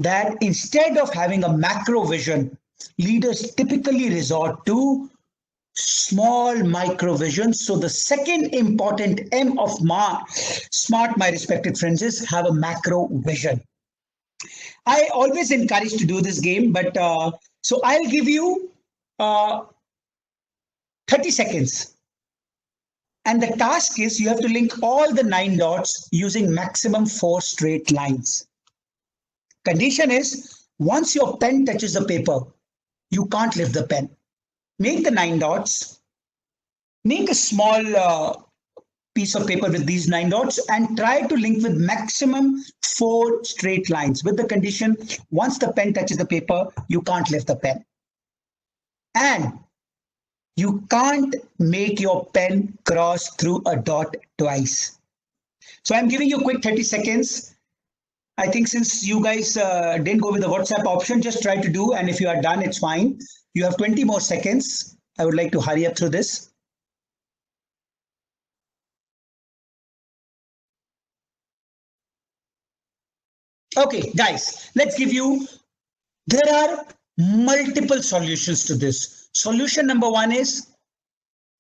that instead of having a macro vision, leaders typically resort to small micro visions. So the second important M of smart, my respected friends, is have a macro vision. I always encourage to do this game, but so I'll give you 30 seconds. And the task is you have to link all the 9 dots using maximum 4 straight lines. Condition is once your pen touches the paper, you can't lift the pen. Make the 9 dots. Make a small piece of paper with these 9 dots and try to link with maximum 4 straight lines with the condition once the pen touches the paper, you can't lift the pen. And you can't make your pen cross through a dot twice. So I'm giving you a quick 30 seconds. I think since you guys didn't go with the WhatsApp option, just try to do. And if you are done, it's fine. You have 20 more seconds. I would like to hurry up through this. Okay, guys, let's give you, there are multiple solutions to this. Solution number 1 is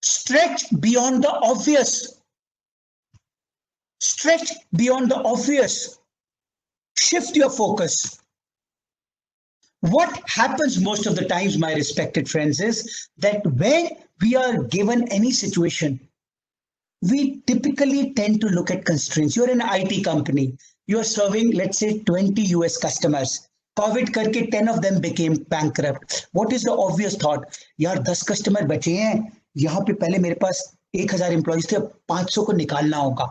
stretch beyond the obvious. Stretch beyond the obvious. Shift your focus. What happens most of the times, my respected friends, is that when we are given any situation, we typically tend to look at constraints. You're an IT company. You are serving, let's say, 20 US customers. COVID करके 10 of them became bankrupt. What is the obvious thought? यार 10 customer बचे हैं, यहाँ पे पहले मेरे पास 1000 employees थे, 500 को निकालना होगा,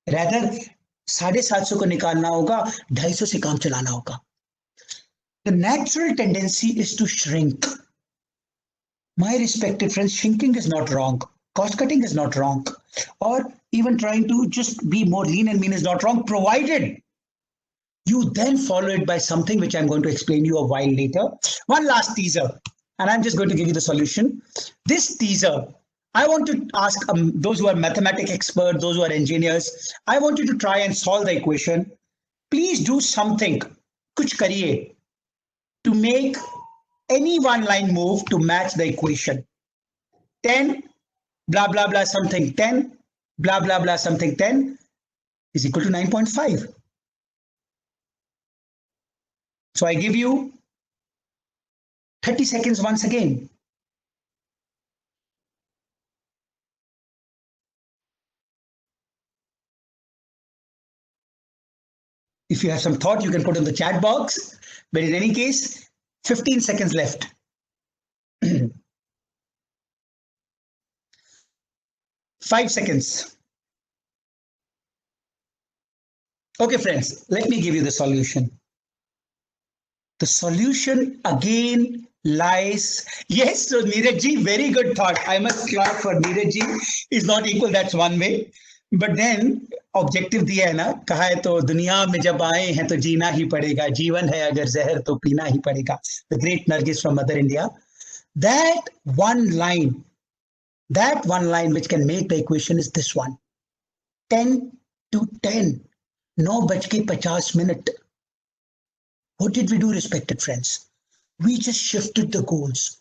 रैदर 750 को निकालना होगा, 250 से काम चलाना होगा. The natural tendency is to shrink. My respected friends, shrinking is not wrong. Cost cutting is not wrong. Or even trying to just be more lean and mean is not wrong, provided you then follow it by something which I'm going to explain you a while later. One last teaser, and I'm just going to give you the solution. This teaser, I want to ask those who are mathematics experts, those who are engineers, I want you to try and solve the equation. Please do something, kuch kariye, to make any one line move to match the equation. 10, blah, blah, blah, something 10, blah, blah, blah, something 10 is equal to 9.5. So I give you 30 seconds once again. If you have some thought, you can put in the chat box. But in any case, 15 seconds left. 5 seconds. Okay, friends, let me give you the solution. The solution again lies. Yes, so Neeraj ji, very good thought. I must clap for Neeraj ji. Is not equal, that's one way. But then objective दिया है ना, कहा है तो दुनिया में जब आए हैं तो जीना ही पड़ेगा, जीवन है अगर जहर तो पीना ही पड़ेगा. The great Nargis from mother India. That one line which can make the equation is this one. 10 to 10. 9:50. What did we do, respected friends? We just shifted the goals.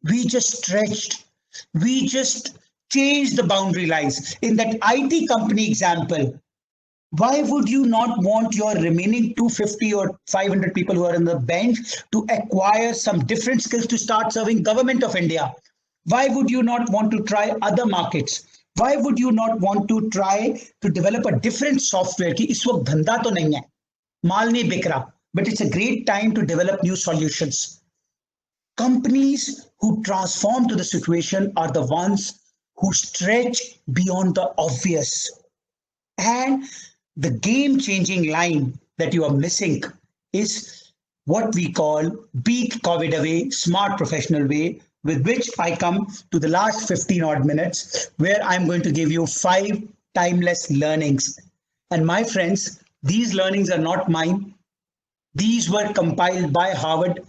We just stretched. We just changed the boundary lines. In that IT company example, why would you not want your remaining 250 or 500 people who are on the bench to acquire some different skills to start serving government of India? Why would you not want to try other markets? Why would you not want to try to develop a different software? कि इस वक्त धंधा तो नहीं है, माल नहीं बिक रहा, but it's a great time to develop new solutions. Companies who transform to the situation are the ones who stretch beyond the obvious. And the game-changing line that you are missing is what we call beat COVID away, smart professional way, with which I come to the last 15 odd minutes, where I'm going to give you 5 timeless learnings. And my friends, these learnings are not mine. These were compiled by Harvard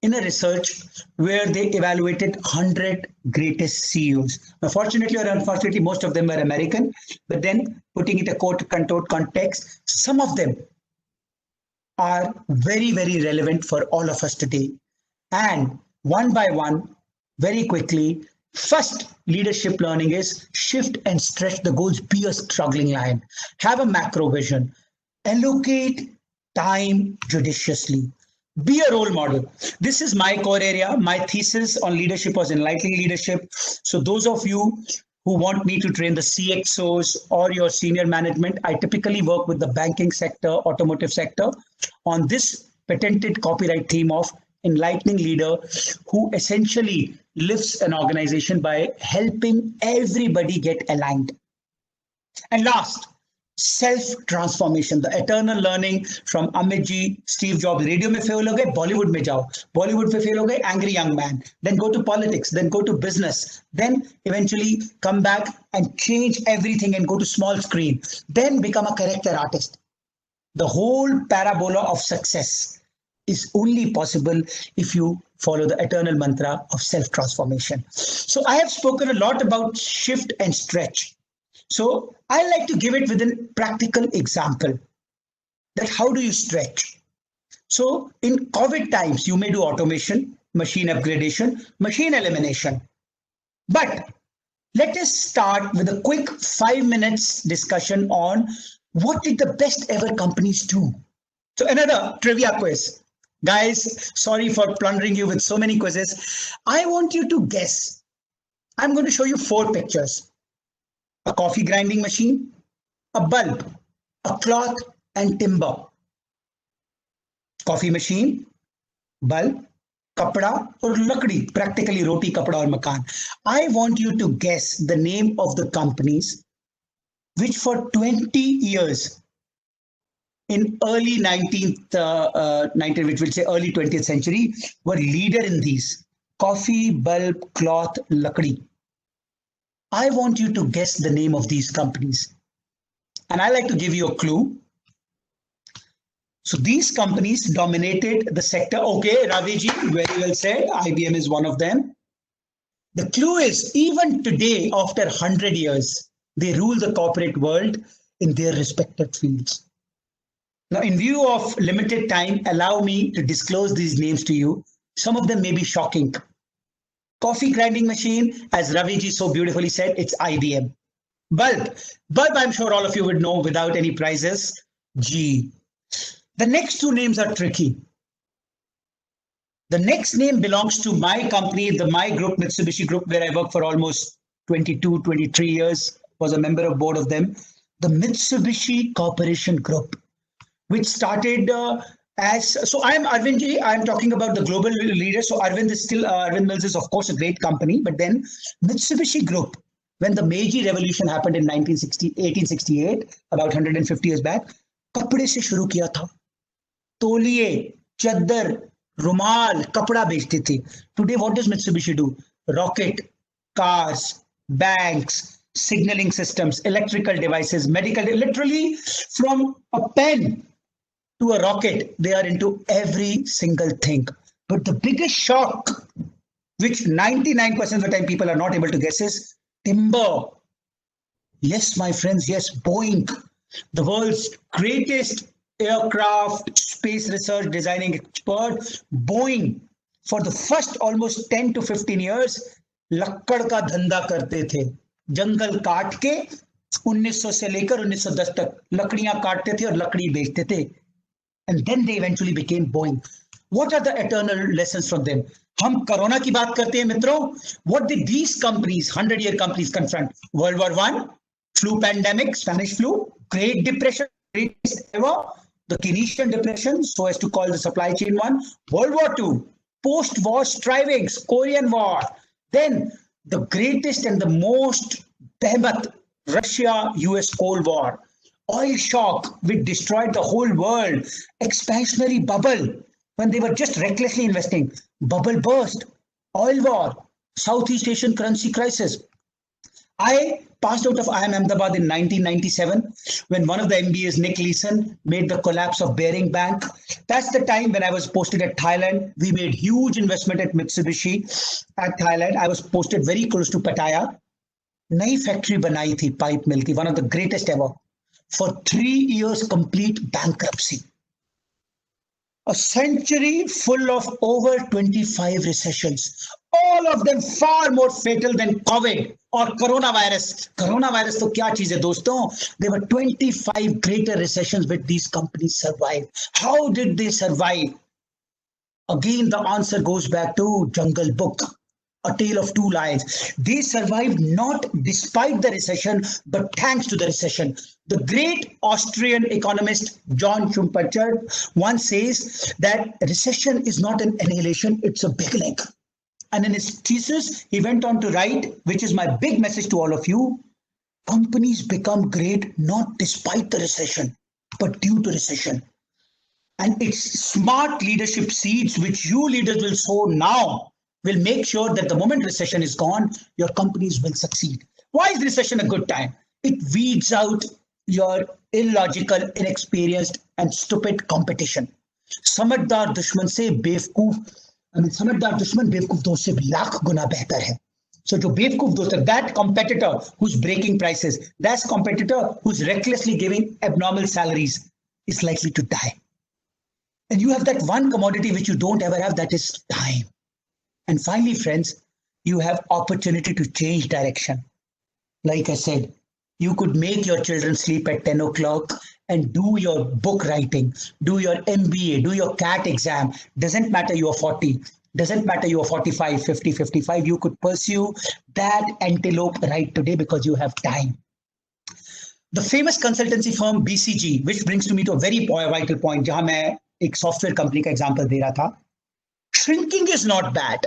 in a research where they evaluated 100 greatest CEOs. Now, fortunately or unfortunately, most of them were American, but then putting it a quote-unquote context, some of them are very, very relevant for all of us today. And one by one, very quickly, first leadership learning is shift and stretch the goals, be a struggling lion, have a macro vision, allocate time judiciously. Be a role model. This is my core area. My thesis on leadership was enlightening leadership. So those of you who want me to train the CXOs or your senior management, I typically work with the banking sector, automotive sector on this patented copyright theme of enlightening leader who essentially lifts an organization by helping everybody get aligned. And last, self-transformation, the eternal learning from Amit ji, Steve Jobs. Radio mein fail ho gaye, Bollywood mein jao. Bollywood mein fail ho gaye, angry young man. Then go to politics, then go to business. Then eventually come back and change everything and go to small screen. Then become a character artist. The whole parabola of success is only possible if you follow the eternal mantra of self-transformation. So I have spoken a lot about shift and stretch. So I like to give it with a practical example that how do you stretch? So in COVID times, you may do automation, machine upgradation, machine elimination. But let us start with a quick 5 minutes discussion on what did the best ever companies do? So another trivia quiz. Guys, sorry for plundering you with so many quizzes. I want you to guess. I'm going to show you 4 pictures. A coffee grinding machine, a bulb, a cloth and timber. Coffee machine, bulb, kapda or lakdi, practically roti, kapda or makan. I want you to guess the name of the companies which for 20 years in early 19th, which will say early 20th century, were leader in these. Coffee, bulb, cloth, lakdi. I want you to guess the name of these companies. And I like to give you a clue. So these companies dominated the sector. Okay, Ravi ji, very well said. IBM is one of them. The clue is even today, after 100 years, they rule the corporate world in their respective fields. Now, in view of limited time, allow me to disclose these names to you. Some of them may be shocking. Coffee grinding machine, as Ravi ji so beautifully said, it's IBM. Bulb, I'm sure all of you would know without any prizes, GE. The next 2 names are tricky. The next name belongs to my company, my group, Mitsubishi Group, where I worked for almost 22, 23 years, was a member of board of them. The Mitsubishi Corporation Group, which started so I am Arvind ji, I am talking about the global leader. So Arvind Mills is of course a great company, but then Mitsubishi Group when the Meiji Revolution happened in 1868, about 150 years back, कपड़े से शुरू किया था. तौलिए, चद्दर, रुमाल, कपड़ा बेचते थे. Today, what does Mitsubishi do? Rocket, cars, banks, signaling systems, electrical devices, medical, literally from a pen to a rocket, they are into every single thing. But the biggest shock, which 99% of the time people are not able to guess, is timber. Yes, my friends, yes, Boeing, the world's greatest aircraft space research designing expert. Boeing, for the first almost 10 to 15 years, लक्कड़ का धंधा करते थे. जंगल काट के 1900 से लेकर 1910 तक लकड़ियां काटते थे और लकड़ी बेचते थे. And then they eventually became Boeing. What are the eternal lessons from them? हम कोरोना की बात करते हैं मित्रों. What did these companies, 100-year companies, confront? World War I, flu pandemic, Spanish flu, Great Depression, greatest ever, the Keynesian depression, so as to call the supply chain one, World War II, post-war strivings, Korean War, then the greatest and the most behemoth, Russia-US Cold War, oil shock, which destroyed the whole world, expansionary bubble, when they were just recklessly investing, bubble burst, oil war, Southeast Asian currency crisis. I passed out of IIM Ahmedabad in 1997 when one of the MBAs, Nick Leeson, made the collapse of Bearing Bank. That's the time when I was posted at Thailand. We made huge investment at Mitsubishi at Thailand. I was posted very close to Pattaya. नई factory बनाई थी pipe mill की, one of the greatest ever. For 3 years, complete bankruptcy. A century full of over 25 recessions, all of them far more fatal than COVID or coronavirus. Coronavirus तो क्या चीज है दोस्तों? There were 25 greater recessions which these companies survived. How did they survive? Again, the answer goes back to Jungle Book, A Tale of Two Lives. They survived not despite the recession, but thanks to the recession. The great Austrian economist John Schumpeter once says that recession is not an annihilation, it's a beginning. And in his thesis, he went on to write, which is my big message to all of you, companies become great not despite the recession, but due to recession. And it's smart leadership seeds which you leaders will sow now will make sure that the moment recession is gone, your companies will succeed. Why is recession a good time? It weeds out your illogical, inexperienced, and stupid competition. समझदार दुश्मन से बेवकूफ, समझदार दुश्मन बेवकूफ दोस्त से लाख गुना बेहतर है. So जो बेवकूफ दोस्त है, that competitor who's breaking prices, that competitor who's recklessly giving abnormal salaries is likely to die. And you have that one commodity which you don't ever have, that is time. And finally, friends, you have opportunity to change direction. Like I said, you could make your children sleep at 10 o'clock and do your book writing, do your MBA, do your CAT exam. Doesn't matter you are 40, doesn't matter you are 45, 50, 55. You could pursue that antelope right today because you have time. The famous consultancy firm BCG, which brings to me to a very vital point, जहां मैं एक software company का example दे रहा था. Shrinking is not bad.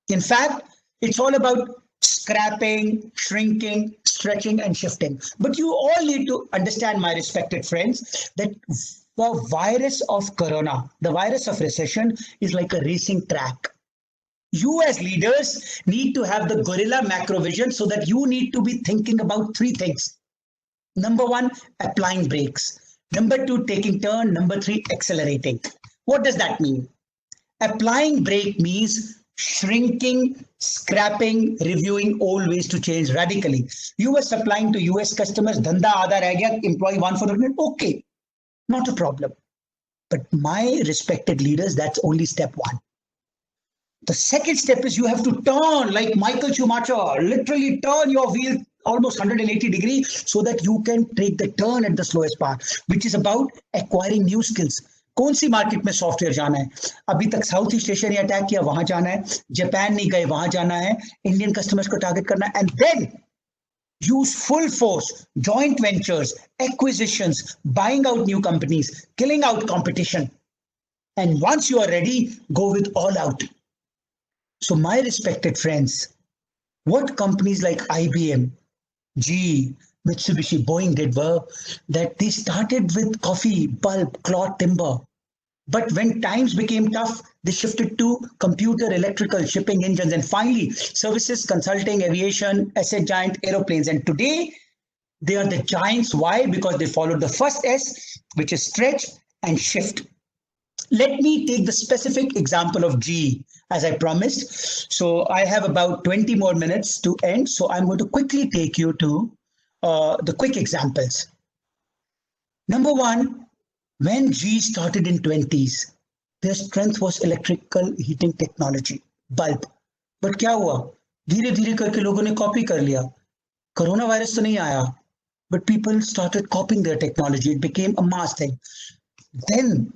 In fact, it's all about scrapping, shrinking, stretching, and shifting. But you all need to understand, my respected friends, that the virus of corona, the virus of recession, is like a racing track. You as leaders need to have the gorilla macro vision so that you need to be thinking about 3 things. Number 1, applying brakes. Number 2, taking turn. Number 3, accelerating. What does that mean? Applying brake means shrinking, scrapping, reviewing old ways to change radically. You were supplying to US customers, dhanda aadha reh gaya, employee 1 for the minute, okay, not a problem. But my respected leaders, that's only step 1. The second step is you have to turn like Michael Schumacher, literally turn your wheel almost 180 degrees so that you can take the turn at the slowest part, which is about acquiring new skills. कौन सी market में software जाना है? अभी तक south east Asia ने attack किया, वहां जाना है. जापान नहीं गए, वहां जाना है. इंडियन कस्टमर्स को टारगेट करना है. And then use full force, joint ventures, acquisitions, buying out new companies, killing out competition. And once you are ready, go with all out. So my respected friends, What companies like IBM, GE, Mitsubishi, Boeing did were that they started with coffee, pulp, cloth, timber. But when times became tough, they shifted to computer, electrical, shipping engines, and finally services, consulting, aviation, asset giant, aeroplanes. And today, they are the giants. Why? Because they followed the first S, which is stretch and shift. Let me take the specific example of GE as I promised. So I have about 20 more minutes to end. So I'm going to quickly take you to the quick examples. Number one, when G started in 20s, their strength was electrical heating technology, bulb. But क्या हुआ? धीरे धीरे करके लोगों ने copy कर लिया. Corona virus तो नहीं आया, but people started copying their technology. It became a mass thing. Then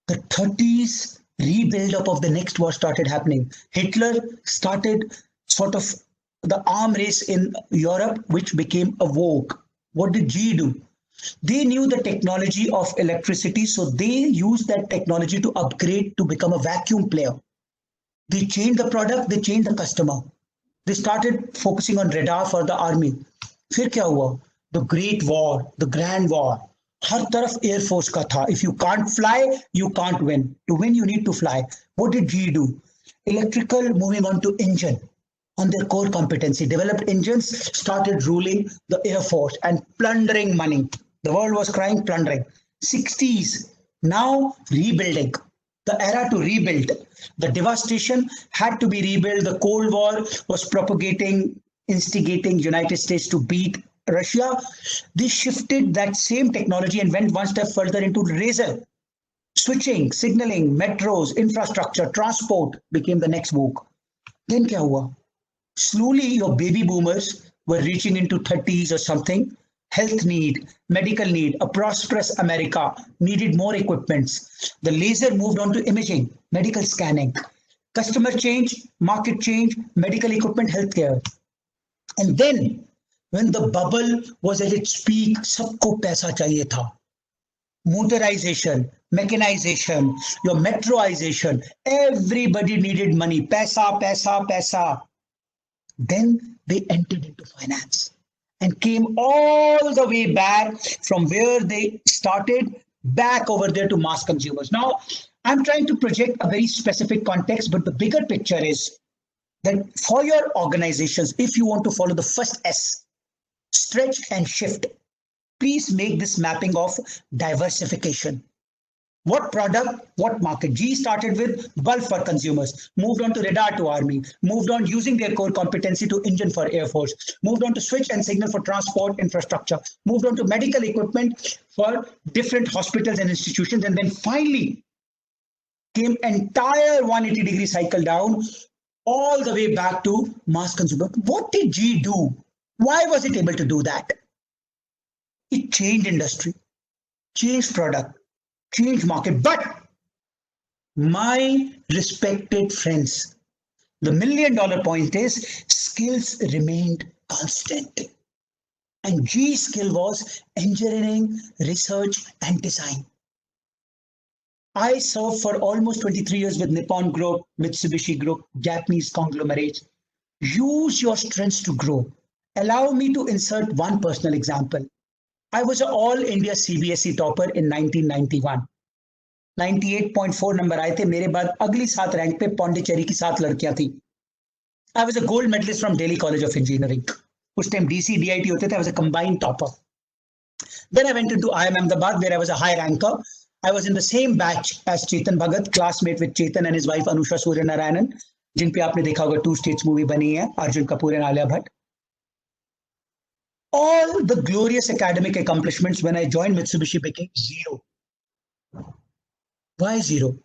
the 30s rebuild up of the next war started happening. Hitler started sort of the arm race in Europe, which became a vogue. What did G do? They knew the technology of electricity, so they used that technology to upgrade to become a vacuum player. They changed the product, they changed the customer. They started focusing on radar for the army. फिर क्या हुआ? The Great War, the Grand War. हर तरफ Air Force का था. If you can't fly, you can't win. To win, you need to fly. What did GE do? Electrical moving on to engine. On their core competency, developed engines, started ruling the Air Force and plundering money. The world was crying plundering. 60s, now rebuilding. The era to rebuild. The devastation had to be rebuilt. The Cold War was propagating, instigating United States to beat Russia. They shifted that same technology and went one step further into razor. Switching, signaling, metros, infrastructure, transport became the next vogue. Then क्या हुआ? Slowly your baby boomers were reaching into 30s or something. Health need, medical need, a prosperous America needed more equipments. The laser moved on to imaging, medical scanning. Customer change, market change, medical equipment, healthcare. And then when the bubble was at its peak, सबको पैसा चाहिए था. Motorization, mechanization, your metroization, everybody needed money. Paisa, paisa, paisa. Then they entered into finance and came all the way back from where they started back over there to mass consumers. Now, I'm trying to project a very specific context, but the bigger picture is that for your organizations, if you want to follow the first S, stretch and shift, please make this mapping of diversification. What product, what market? G started with bulb for consumers, moved on to radar to army, moved on using their core competency to engine for Air Force, moved on to switch and signal for transport infrastructure, moved on to medical equipment for different hospitals and institutions, and then finally came entire 180-degree cycle down all the way back to mass consumer. What did G do? Why was it able to do that? It changed industry, changed product, changed market. But my respected friends, the $1,000,000 point is skills remained constant. And G skill was engineering, research, and design. I served for almost 23 years with Nippon Group, Mitsubishi Group, Japanese conglomerates. Use your strengths to grow. Allow me to insert one personal example. I was an all India CBSE topper in 1991. 98.4 number आए थे. मेरे बाद अगली 7 rank पे पौंडीचेरी की 7 लड़कियां थी. I was a gold medalist from Delhi College of Engineering. उस टाइम DC DIT होते थे. I was a combined topper. Then I went into IIM Ahmedabad where I was a high ranker. I was in the same batch as Chetan Bhagat, classmate with Chetan and his wife Anusha Suryanarayanan, जिन पे आपने देखा होगा 2 States movie बनी है, Arjun Kapoor and Alia Bhatt. All the glorious academic accomplishments when I joined Mitsubishi became zero. Why zero?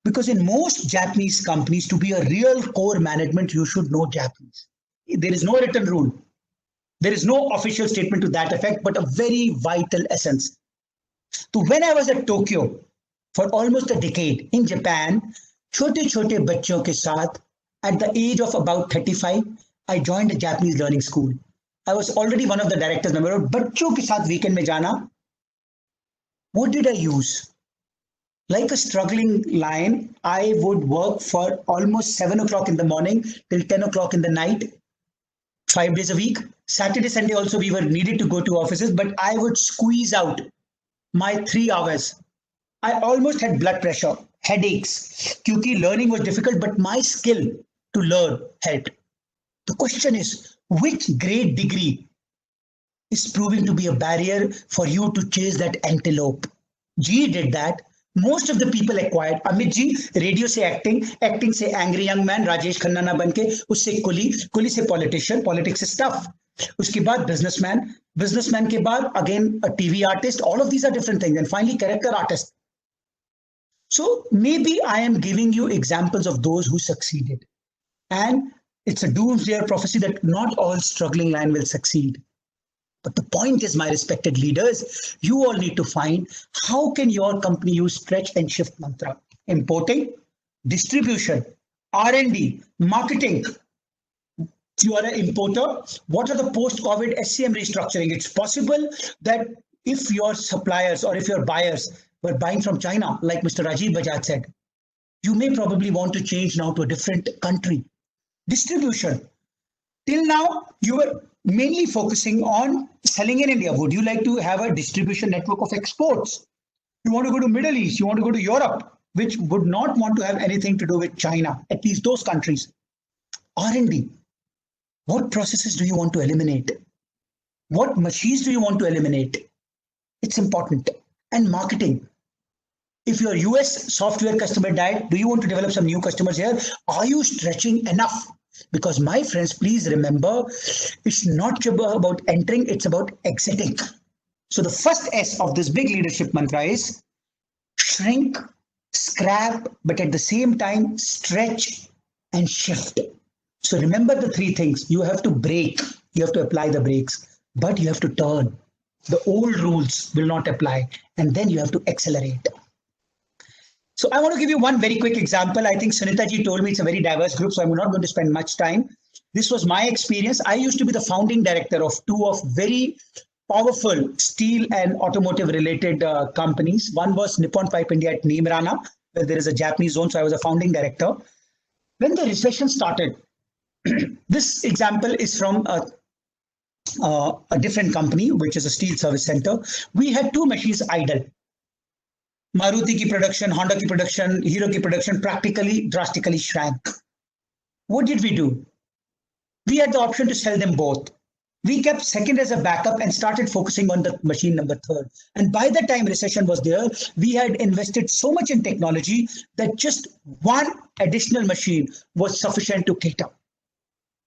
Because in most Japanese companies, to be a real core management, you should know Japanese. There is no written rule. There is no official statement to that effect, but a very vital essence. So when I was at Tokyo for almost a decade in Japan, छोटे-छोटे बच्चों के साथ, at the age of about 35, I joined a Japanese learning school. I was already one of the directors. बच्चों के साथ weekend में जाना. What did I use? Like a struggling lion, I would work for almost 7 o'clock in the morning till 10 o'clock in the night 5 days a week. Saturday, Sunday also we were needed to go to offices, but I would squeeze out my 3 hours. I almost had blood pressure, headaches, because learning was difficult, but my skill to learn helped. The question is, which great degree is proving to be a barrier for you to chase that antelope? G did that. Most of the people acquired. Amit ji, radio से acting, acting से angry young man, Rajesh Khanna ना बन के, उससे कुली, कुली से politician, politics से stuff. उसके बाद businessman, businessman के बाद again a TV artist. All of these are different things. And finally character artist. So maybe I am giving you examples of those who succeeded. And it's a doomsday prophecy that not all struggling line will succeed. But the point is, my respected leaders, you all need to find how can your company use stretch and shift mantra. Importing, distribution, R&D, marketing. If you are an importer, what are the post-COVID SCM restructuring? It's possible that if your suppliers or if your buyers were buying from China, like Mr. Rajiv Bajaj said, you may probably want to change now to a different country. Distribution. Till now, you were mainly focusing on selling in India. Would you like to have a distribution network of exports? You want to go to Middle East, you want to go to Europe, which would not want to have anything to do with China, at least those countries. R&D. What processes do you want to eliminate? What machines do you want to eliminate? It's important. And marketing. If your US software customer died, do you want to develop some new customers here? Are you stretching enough? Because my friends, please remember, it's not about entering, it's about exiting. So the first S of this big leadership mantra is shrink, scrap, but at the same time, stretch and shift. So remember the three things. You have to brake, you have to apply the brakes, but you have to turn. The old rules will not apply, and then you have to accelerate. So I want to give you one very quick example. I think Sunita ji told me it's a very diverse group, so I'm not going to spend much time. This was my experience. I used to be the founding director of two of very powerful steel and automotive related companies. One was Nippon Pipe India at Neemrana, where there is a Japanese zone, so I was a founding director. When the recession started, this example is from a different company, which is a steel service center. We had two machines idle. Maruti ki production, Honda ki production, Hero ki production practically drastically shrank. What did we do? We had the option to sell them both. We kept second as a backup and started focusing on the machine number third. And by the time recession was there, we had invested so much in technology that just one additional machine was sufficient to cater.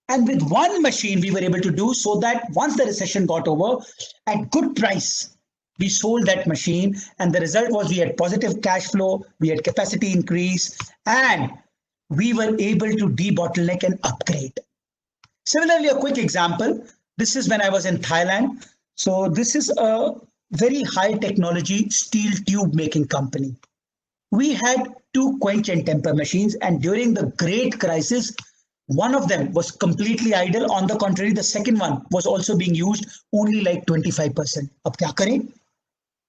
And with one machine, we were able to do so that once the recession got over, at good price, we sold that machine. And the result was we had positive cash flow, we had capacity increase, and we were able to debottleneck and upgrade. Similarly, a quick example. This is when I was in Thailand. So this is a very high technology steel tube making company. We had two quench and temper machines, and during the great crisis, one of them was completely idle. On the contrary, the second one was also being used only like 25%. Ab kya kare?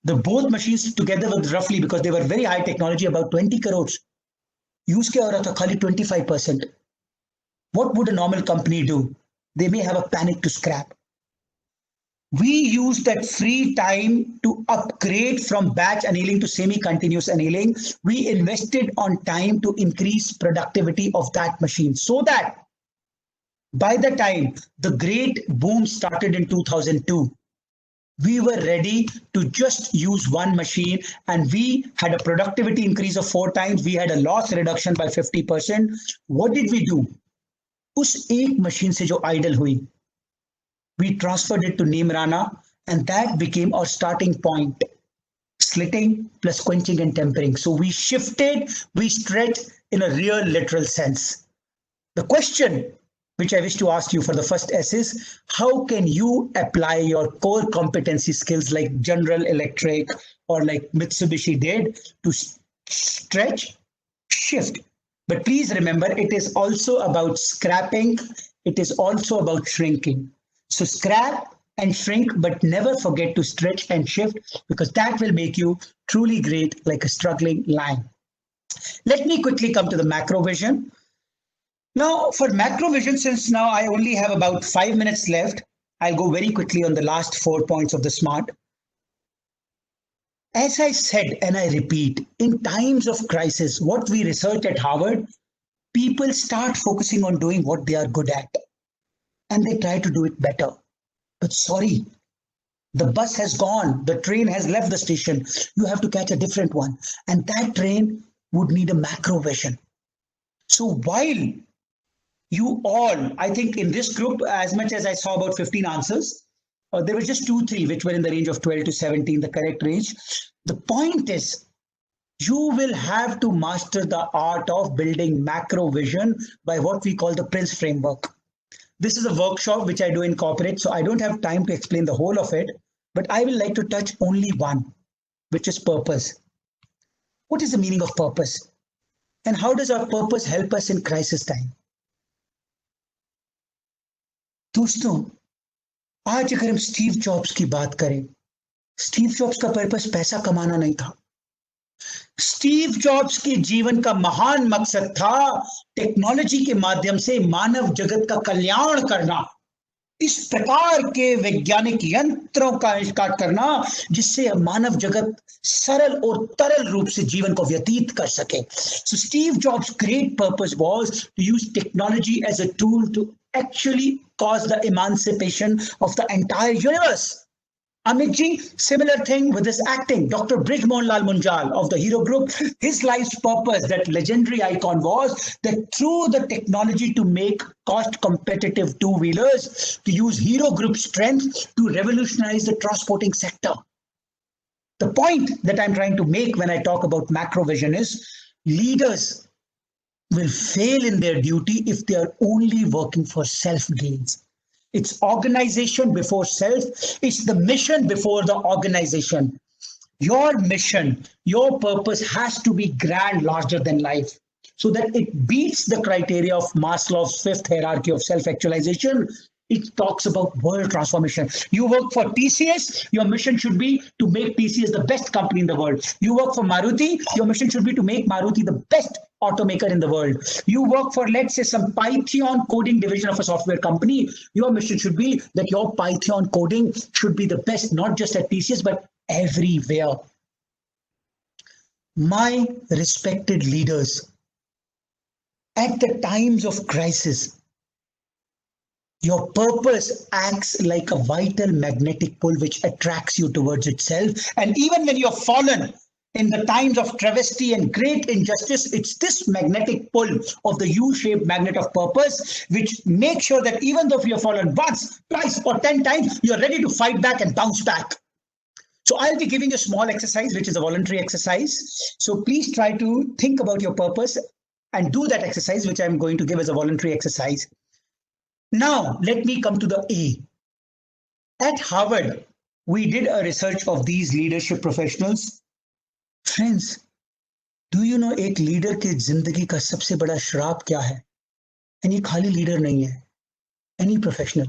The both machines together were roughly, because they were very high technology, about 20 crores. Use kya ho raha tha? Khali 25%. What would a normal company do? They may have a panic to scrap. We used that free time to upgrade from batch annealing to semi-continuous annealing. We invested on time to increase productivity of that machine so that by the time the great boom started in 2002, we were ready to just use one machine, and we had a productivity increase of 4 times. We had a loss reduction by 50%. What did we do? उस एक machine से जो idol हुई, we transferred it to Neemrana, and that became our starting point. Slitting plus quenching and tempering. So we shifted, we stretched in a real literal sense. The question which I wish to ask you for the first S is, how can you apply your core competency skills like General Electric or like Mitsubishi did to stretch, shift? But please remember, it is also about scrapping. It is also about shrinking. So scrap and shrink, but never forget to stretch and shift, because that will make you truly great like a struggling lion. Let me quickly come to the macro vision. Now, for macro vision, since now I only have about 5 minutes left, I'll go very quickly on the last 4 points of the SMART. As I said, and I repeat, in times of crisis, what we research at Harvard, people start focusing on doing what they are good at and they try to do it better. But sorry, the bus has gone, the train has left the station. You have to catch a different one. And that train would need a macro vision. So while you all, I think in this group, as much as I saw about 15 answers, there were just 2, 3 which were in the range of 12 to 17, the correct range. The point is, you will have to master the art of building macro vision by what we call the Prince framework. This is a workshop which I do in corporate, so I don't have time to explain the whole of it, but I will like to touch only one, which is purpose. What is the meaning of purpose? And how does our purpose help us in crisis time? दोस्तों, आज अगर हम Steve jobs की बात करें, Steve jobs का purpose पैसा कमाना नहीं था. स्टीव जॉब्स के जीवन का महान मकसद था टेक्नोलॉजी के माध्यम से मानव जगत का कल्याण करना, इस प्रकार के वैज्ञानिक यंत्रों का आविष्कार करना जिससे मानव जगत सरल और तरल रूप से जीवन को व्यतीत कर सके. So Steve Jobs' great purpose was to use technology as a tool to actually cause the emancipation of the entire universe. Amit ji, similar thing with his acting. Dr. Brijmohan Lal Munjal of the Hero Group, his life's purpose, that legendary icon, was that through the technology to make cost competitive two-wheelers, to use Hero Group strength to revolutionize the transporting sector. The point that I'm trying to make when I talk about macro vision is leaders will fail in their duty if they are only working for self gains. It's organization before self. It's the mission before the organization. Your mission, your purpose has to be grand, larger than life, so that it beats the criteria of Maslow's fifth hierarchy of self-actualization. It talks about world transformation. You work for TCS, your mission should be to make TCS the best company in the world. You work for Maruti, your mission should be to make Maruti the best automaker in the world. You work for, let's say, some Python coding division of a software company. Your mission should be that your Python coding should be the best, not just at TCS, but everywhere. My respected leaders, at the times of crisis, your purpose acts like a vital magnetic pull which attracts you towards itself. And even when you're fallen in the times of travesty and great injustice, it's this magnetic pull of the U-shaped magnet of purpose which makes sure that even though you're fallen once, twice, or 10 times, you're ready to fight back and bounce back. So I'll be giving you a small exercise, which is a voluntary exercise. So please try to think about your purpose and do that exercise, which I'm going to give as a voluntary exercise. Now, let me come to the A. At Harvard, we did a research of these leadership professionals. Friends, do you know एक leader की जिंदगी का सबसे बड़ा श्राप क्या है? And ये खाली लीडर नहीं है, any professional.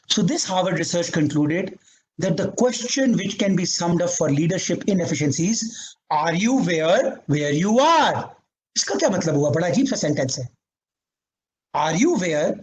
So this Harvard research concluded that the question which can be summed up for leadership inefficiencies, are you where you are? इसका क्या मतलब हुआ? बड़ा अजीब सा सेंटेंस है. Are you where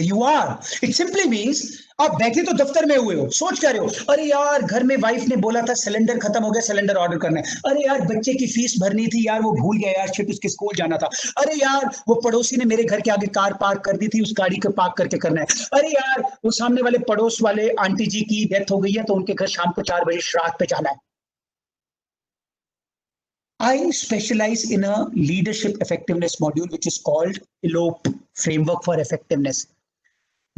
you are? It simply means आप बैठे तो दफ्तर में हुए हो, सोच क्या रहे हो, अरे यार घर में वाइफ ने बोला था सिलेंडर खत्म हो गया, सिलेंडर ऑर्डर करना है, अरे यार बच्चे की फीस भरनी थी यार, वो भूल गया यार, शिट उसके स्कूल जाना था, अरे यार वो पड़ोसी ने मेरे घर के आगे कार पार्क कर दी थी, उस गाड़ी को पार्क करके करना है, अरे यार वो सामने वाले पड़ोस वाले आंटी जी की डेथ हो गई है तो उनके घर शाम को 4 बजे श्राद्ध पे जाना है. I specialize in a leadership effectiveness module, which is called ELOPE, Framework for Effectiveness.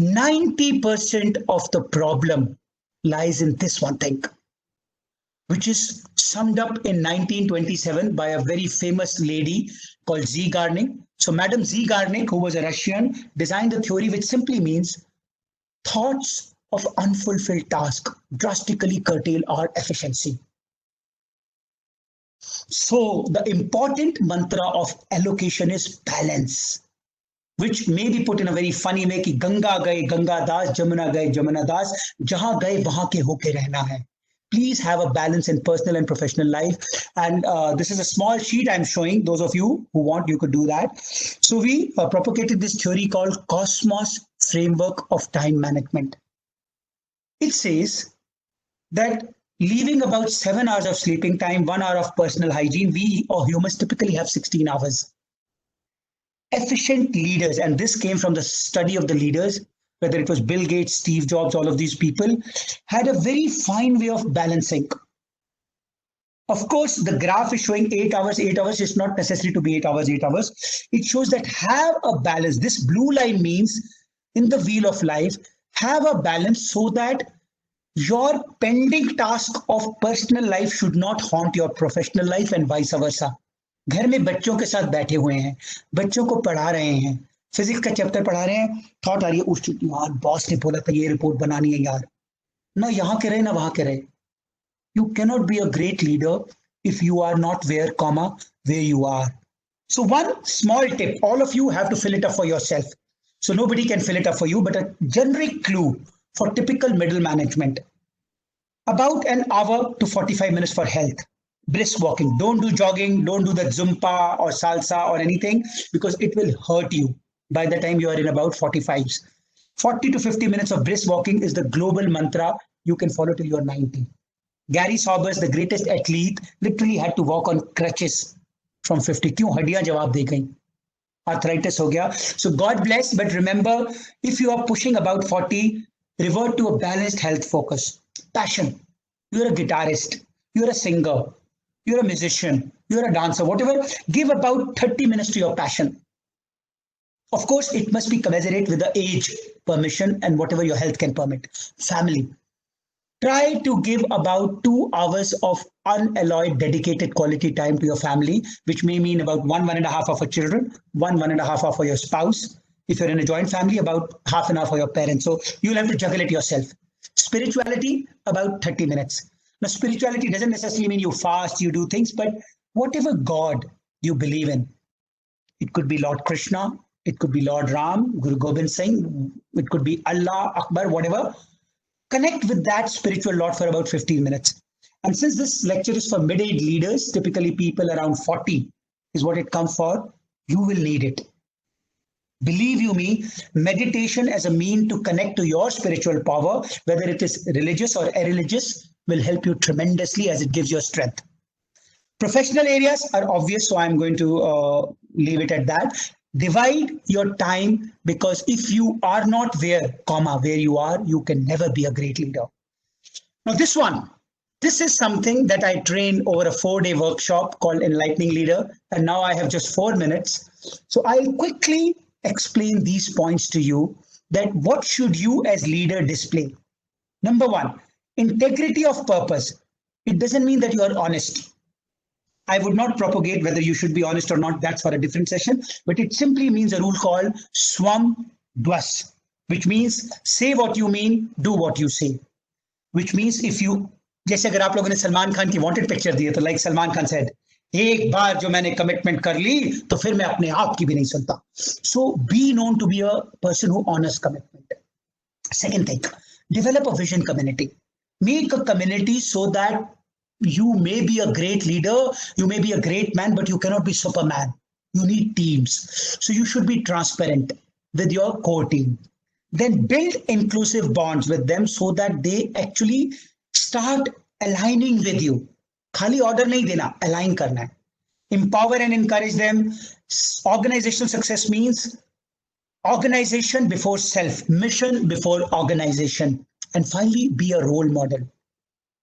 90% of the problem lies in this one thing, which is summed up in 1927 by a very famous lady called Zeigarnik. So Madam Zeigarnik, who was a Russian, designed a theory which simply means thoughts of unfulfilled task drastically curtail our efficiency. So the important mantra of allocation is balance, which may be put in a very funny way कि गंगा गए गंगा दास, जमुना गए जमुना दास, जहां गए वहां के होके रहना है. Please have a balance in personal and professional life. And this is a small sheet I'm showing. Those of you who want, you could do that. So we propagated this theory called Cosmos Framework of Time Management. It says that leaving about 7 hours of sleeping time, 1 hour of personal hygiene, we or humans typically have 16 hours. Efficient leaders, and this came from the study of the leaders, whether it was Bill Gates, Steve Jobs, all of these people, had a very fine way of balancing. Of course, the graph is showing 8 hours, 8 hours. It's not necessary to be 8 hours, 8 hours. It shows that have a balance. This blue line means in the wheel of life, have a balance so that your pending task of personal life should not haunt your professional life and vice versa. घर में बच्चों के साथ बैठे हुए हैं, बच्चों को पढ़ा रहे हैं, फिजिक्स का चैप्टर पढ़ा रहे हैं, थॉट आ रही है उस यार बॉस ने बोला था ये रिपोर्ट बनानी है यार, ना यहाँ के रहे ना वहां के रहे. You cannot be a great leader if you are not where you are. So one small tip, all of you have to fill it up for yourself. So nobody can fill it up for you, but a generic clue for typical middle management. About an hour to 45 minutes for health. Brisk walking. Don't do jogging. Don't do the Zumba or salsa or anything because it will hurt you by the time you are in about 45s. 40 to 50 minutes of brisk walking is the global mantra you can follow till you're 90. Gary Soubers, the greatest athlete, literally had to walk on crutches from 50. क्यों हड्डियां जवाब दे गई, arthritis हो गया. So God bless, but remember, if you are pushing about 40, revert to a balanced health focus. Passion. You're a guitarist, you're a singer, you're a musician, you're a dancer, whatever. Give about 30 minutes to your passion. Of course, it must be commensurate with the age permission and whatever your health can permit. Family. Try to give about 2 hours of unalloyed, dedicated quality time to your family, which may mean about 1.5 hours for children, 1.5 hours for your spouse. If you're in a joint family, about half an hour for your parents. So you'll have to juggle it yourself. Spirituality, about 30 minutes. Now, spirituality doesn't necessarily mean you fast, you do things, but whatever God you believe in, it could be Lord Krishna, it could be Lord Ram, Guru Gobind Singh, it could be Allah, Akbar, whatever. Connect with that spiritual Lord for about 15 minutes. And since this lecture is for mid-age leaders, typically people around 40 is what it comes for, you will need it. Believe you me, meditation as a mean to connect to your spiritual power, whether it is religious or irreligious, will help you tremendously as it gives you strength. Professional areas are obvious, so I'm going to leave it at that. Divide your time, because if you are not where you are, you can never be a great leader. Now this is something that I trained over a 4-day workshop called Enlightening Leader. And now I have just 4 minutes. So I'll quickly explain these points to you, that what should you as leader display. Number 1, integrity of purpose. It doesn't mean that you are honest. I would not propagate whether you should be honest or not. That's for a different session. But it simply means a rule called Swam Dwas, which means say what you mean, do what you say. Which means if you, जैसे अगर आप लोगों ने सलमान खान की wanted picture दी है, तो like Salman Khan said, एक बार जो मैंने कमिटमेंट कर ली तो फिर मैं अपने आप की भी नहीं सुनता. So be known to be a person who honors commitment. Second thing, develop a vision community. Make a community so that you may be a great leader, you may be a great man, but you cannot be Superman. You need teams. So you should be transparent with your core team. Then build inclusive bonds with them so that they actually start aligning with you. खाली order नहीं देना, align करना है. Empower and encourage them. Organizational success means organization before self, mission before organization. And finally, be a role model.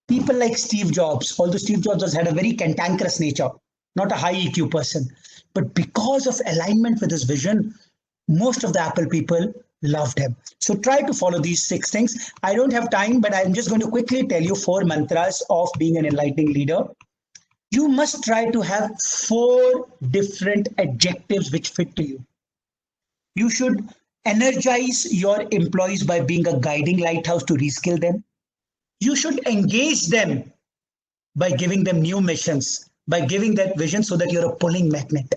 People like Steve Jobs, although Steve Jobs has had a very cantankerous nature, not a high EQ person, but because of alignment with his vision, most of the Apple people loved him. So try to follow these 6 things. I don't have time, but I'm just going to quickly tell you 4 mantras of being an enlightening leader. You must try to have 4 different adjectives which fit to you. You should energize your employees by being a guiding lighthouse to reskill them. You should engage them by giving them new missions, by giving that vision so that you're a pulling magnet.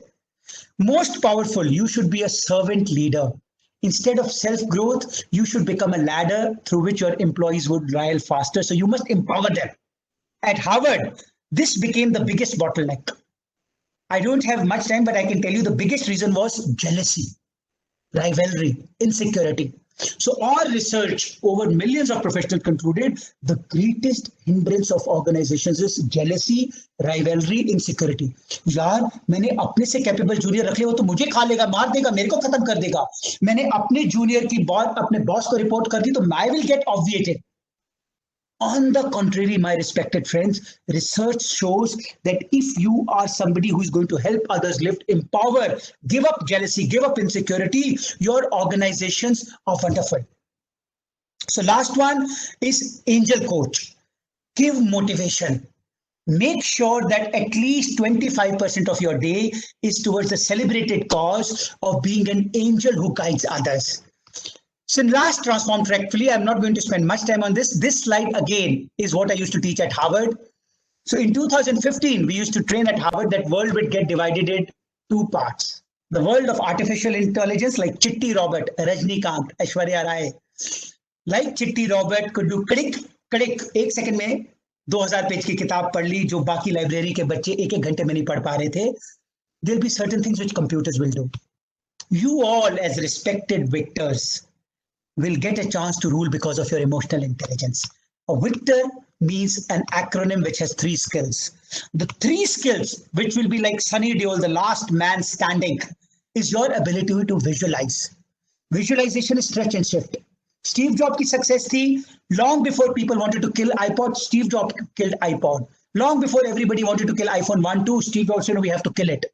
Most powerful, you should be a servant leader. Instead of self-growth, you should become a ladder through which your employees would rise faster. So you must empower them. At Harvard, this became the biggest bottleneck. I don't have much time, but I can tell you the biggest reason was jealousy, rivalry, insecurity. So our research over millions of professionals concluded the greatest hindrance of organizations is jealousy, rivalry, insecurity. यार मैंने अपने से capable junior रख लिया, वो तो मुझे खा लेगा, मार देगा, मेरे को खत्म कर देगा. मैंने अपने जूनियर की बात अपने बॉस को रिपोर्ट कर दी तो I will get obviated. On the contrary, my respected friends, research shows that if you are somebody who is going to help others lift, empower, give up jealousy, give up insecurity, your organizations are wonderful. So last one is angel coach. Give motivation. Make sure that at least 25% of your day is towards the celebrated cause of being an angel who guides others. So in last Transform Tractfully, I'm not going to spend much time on this. This slide again is what I used to teach at Harvard. So in 2015, we used to train at Harvard that world would get divided in two parts. The world of artificial intelligence like Chitti Robert, Rajnikant, Aishwarya Rai. Like Chitti Robert could do click, click, 1 second में 2000 page की किताब पढ़ ली जो बाकी library के बच्चे 1-1 घंटे में नहीं पढ़ पा रहे थे. There'll be certain things which computers will do. You all as respected victors will get a chance to rule because of your emotional intelligence. A victor means an acronym which has 3 skills. The 3 skills, which will be like Sunny Deol, the last man standing, is your ability to visualize. Visualization is stretch and shift. Steve Jobs की success थी, long before people wanted to kill iPod, Steve Jobs killed iPod. Long before everybody wanted to kill iPhone 1, 2, Steve Jobs said, no, we have to kill it.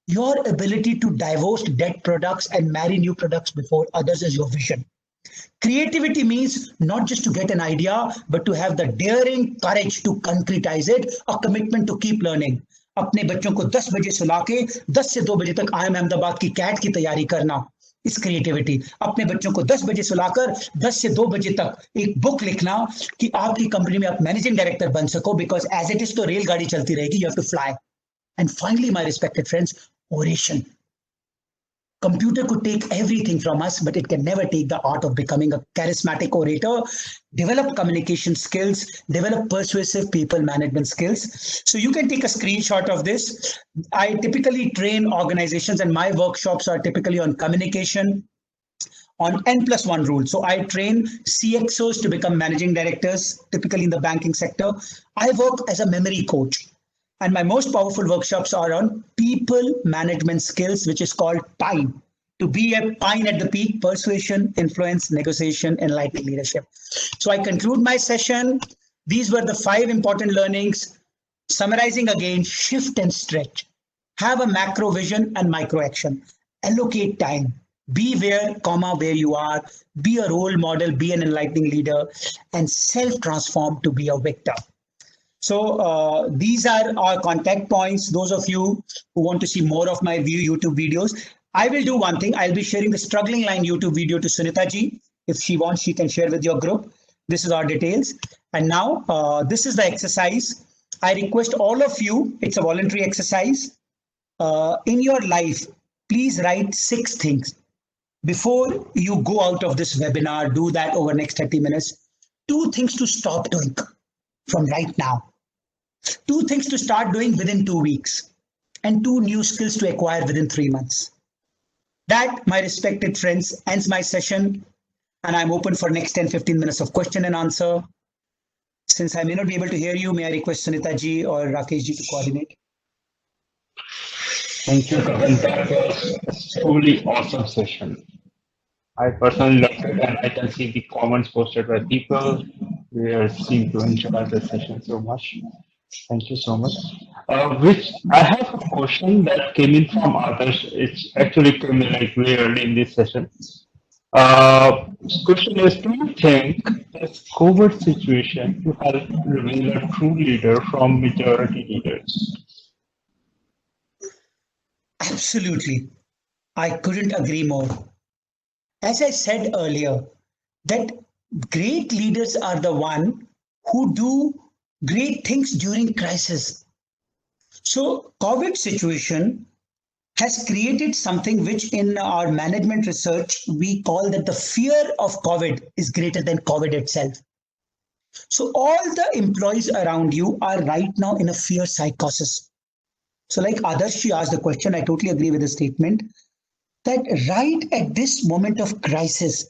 Your ability to divest dead products and marry new products before others is your vision. Creativity means not just to get an idea, but to have the daring courage to concretize it, a commitment to keep learning. अपने बच्चों को 10 बजे सुला के 10 से 2 बजे तक IIM Ahmedabad की कैट की तैयारी करना इस क्रिएटिविटी. अपने बच्चों को 10 बजे सुलाकर 10 से 2 बजे तक एक बुक लिखना कि आपकी कंपनी में आप मैनेजिंग डायरेक्टर बन सको, बिकॉज एज इट इज तो रेलगाड़ी चलती रहेगी, you have to fly. And finally my respected friends, oration. Computer could take everything from us, but it can never take the art of becoming a charismatic orator. Develop communication skills, develop persuasive people management skills. So you can take a screenshot of this. I typically train organizations and my workshops are typically on communication, on N+1 rule. So I train CXOs to become managing directors, typically in the banking sector. I work as a memory coach. And my most powerful workshops are on people management skills, which is called PINE. To be a PINE at the peak: persuasion, influence, negotiation, enlightening leadership. So I conclude my session. These were the 5 important learnings. Summarizing again: shift and stretch. Have a macro vision and micro action. Allocate time. Be where you are. Be a role model. Be an enlightening leader. And self-transform to be a victor. So these are our contact points. Those of you who want to see more of my YouTube videos, I will do one thing. I'll be sharing the Struggling Line YouTube video to Sunita ji. If she wants, she can share with your group. This is our details. And now this is the exercise. I request all of you, it's a voluntary exercise. In your life, please write 6 things. Before you go out of this webinar, do that over next 30 minutes. 2 things to stop doing from right now. 2 things to start doing within 2 weeks, and 2 new skills to acquire within 3 months. That, my respected friends, ends my session, and I'm open for next 10-15 minutes of question and answer. Since I may not be able to hear you, may I request Sunita ji or Rakesh ji to coordinate? Thank you, Karan. That was a truly awesome session. I personally loved it, and I can see the comments posted by people. We seem to enjoy the session so much. Thank you so much. Which I have a question that came in from others. It's actually came in like very early in this session. Question is: do you think this COVID situation to help reveal a true leader from majority leaders? Absolutely. I couldn't agree more. As I said earlier, that great leaders are the one who do great things during crisis. So COVID situation has created something which in our management research, we call that the fear of COVID is greater than COVID itself. So all the employees around you are right now in a fear psychosis. So like Adarsh, she asked the question, I totally agree with the statement that right at this moment of crisis,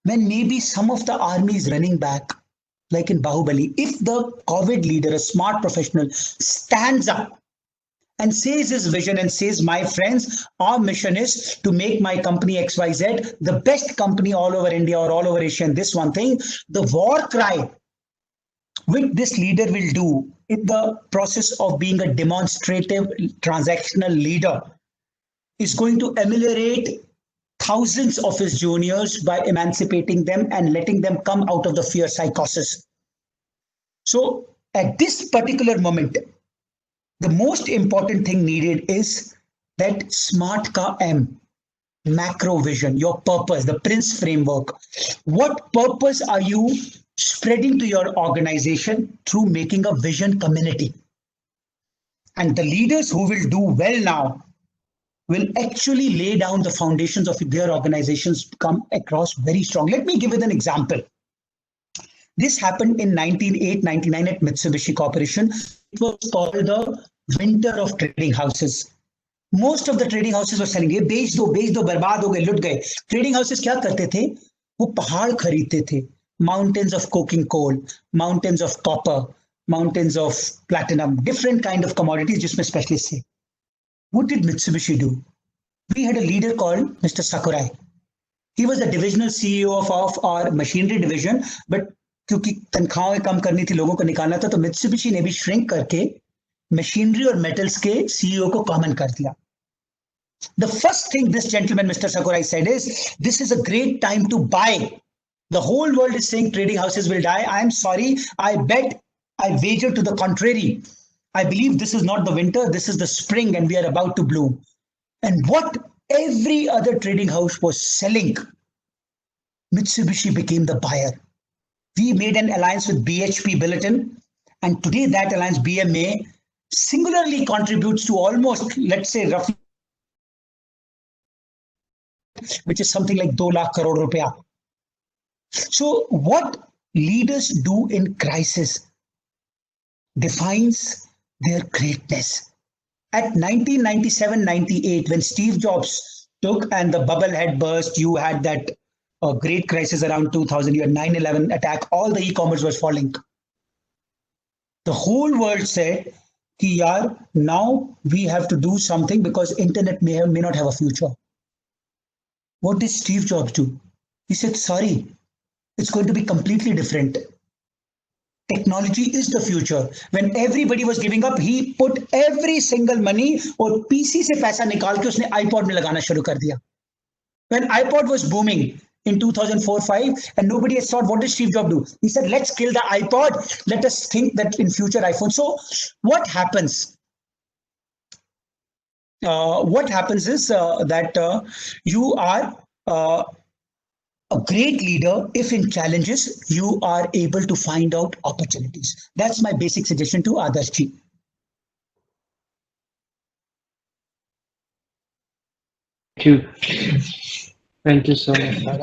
when maybe some of the army is running back, like in Bahubali, if the COVID leader, a smart professional, stands up and says his vision and says, my friends, our mission is to make my company XYZ the best company all over India or all over Asia. And this one thing, the war cry which this leader will do in the process of being a demonstrative transactional leader is going to ameliorate thousands of his juniors by emancipating them and letting them come out of the fear psychosis. So at this particular moment, the most important thing needed is that smart ka M, macro vision, your purpose, the Prince framework. What purpose are you spreading to your organization through making a vision community? And the leaders who will do well now will actually lay down the foundations of their organizations to come across very strong. Let me give you an example. This happened in 1998-99 at Mitsubishi Corporation. It was called the winter of trading houses. Most of the trading houses were selling ये बेच दो बर्बाद हो गए लुट गए. Trading houses क्या करते थे? वो पहाड़ खरीदते थे. Mountains of coking coal, mountains of copper, mountains of platinum, different kind of commodities जिसमें specialists थे. What did Mitsubishi do? We had a leader called Mr. Sakurai. He was the divisional CEO of our machinery division, but क्योंकि तनख्वाहें कम करनी थी, लोगों को निकालना था, तो Mitsubishi ने भी shrink करके machinery और metals के CEO को common कर दिया. The first thing this gentleman, Mr. Sakurai, said is, this is a great time to buy. The whole world is saying trading houses will die. I am sorry. I wager to the contrary. I believe this is not the winter, this is the spring and we are about to bloom. And what every other trading house was selling, Mitsubishi became the buyer. We made an alliance with BHP Billiton, and today that alliance, BMA, singularly contributes to almost, let's say, roughly, which is something like 2 lakh crore rupiah. So what leaders do in crisis defines their greatness. At 1997-98, when Steve Jobs took and the bubble had burst, you had that great crisis around 2000, you had 9/11 attack, all the e-commerce was falling. The whole world said, yaar, now we have to do something because internet may not have a future. What did Steve Jobs do? He said, sorry, it's going to be completely different. Technology is the future. When everybody was giving up, he put every single money और PC से पैसा निकाल के उसने iPod में लगाना शुरू कर दिया. When iPod was booming in 2004-5, and nobody has thought, what did Steve Jobs do? He said, let's kill the iPod. Let us think that in future iPhone. So what happens? What happens is that you are a great leader if in challenges you are able to find out opportunities. That's my basic suggestion to Adarsh ji. Thank you so much.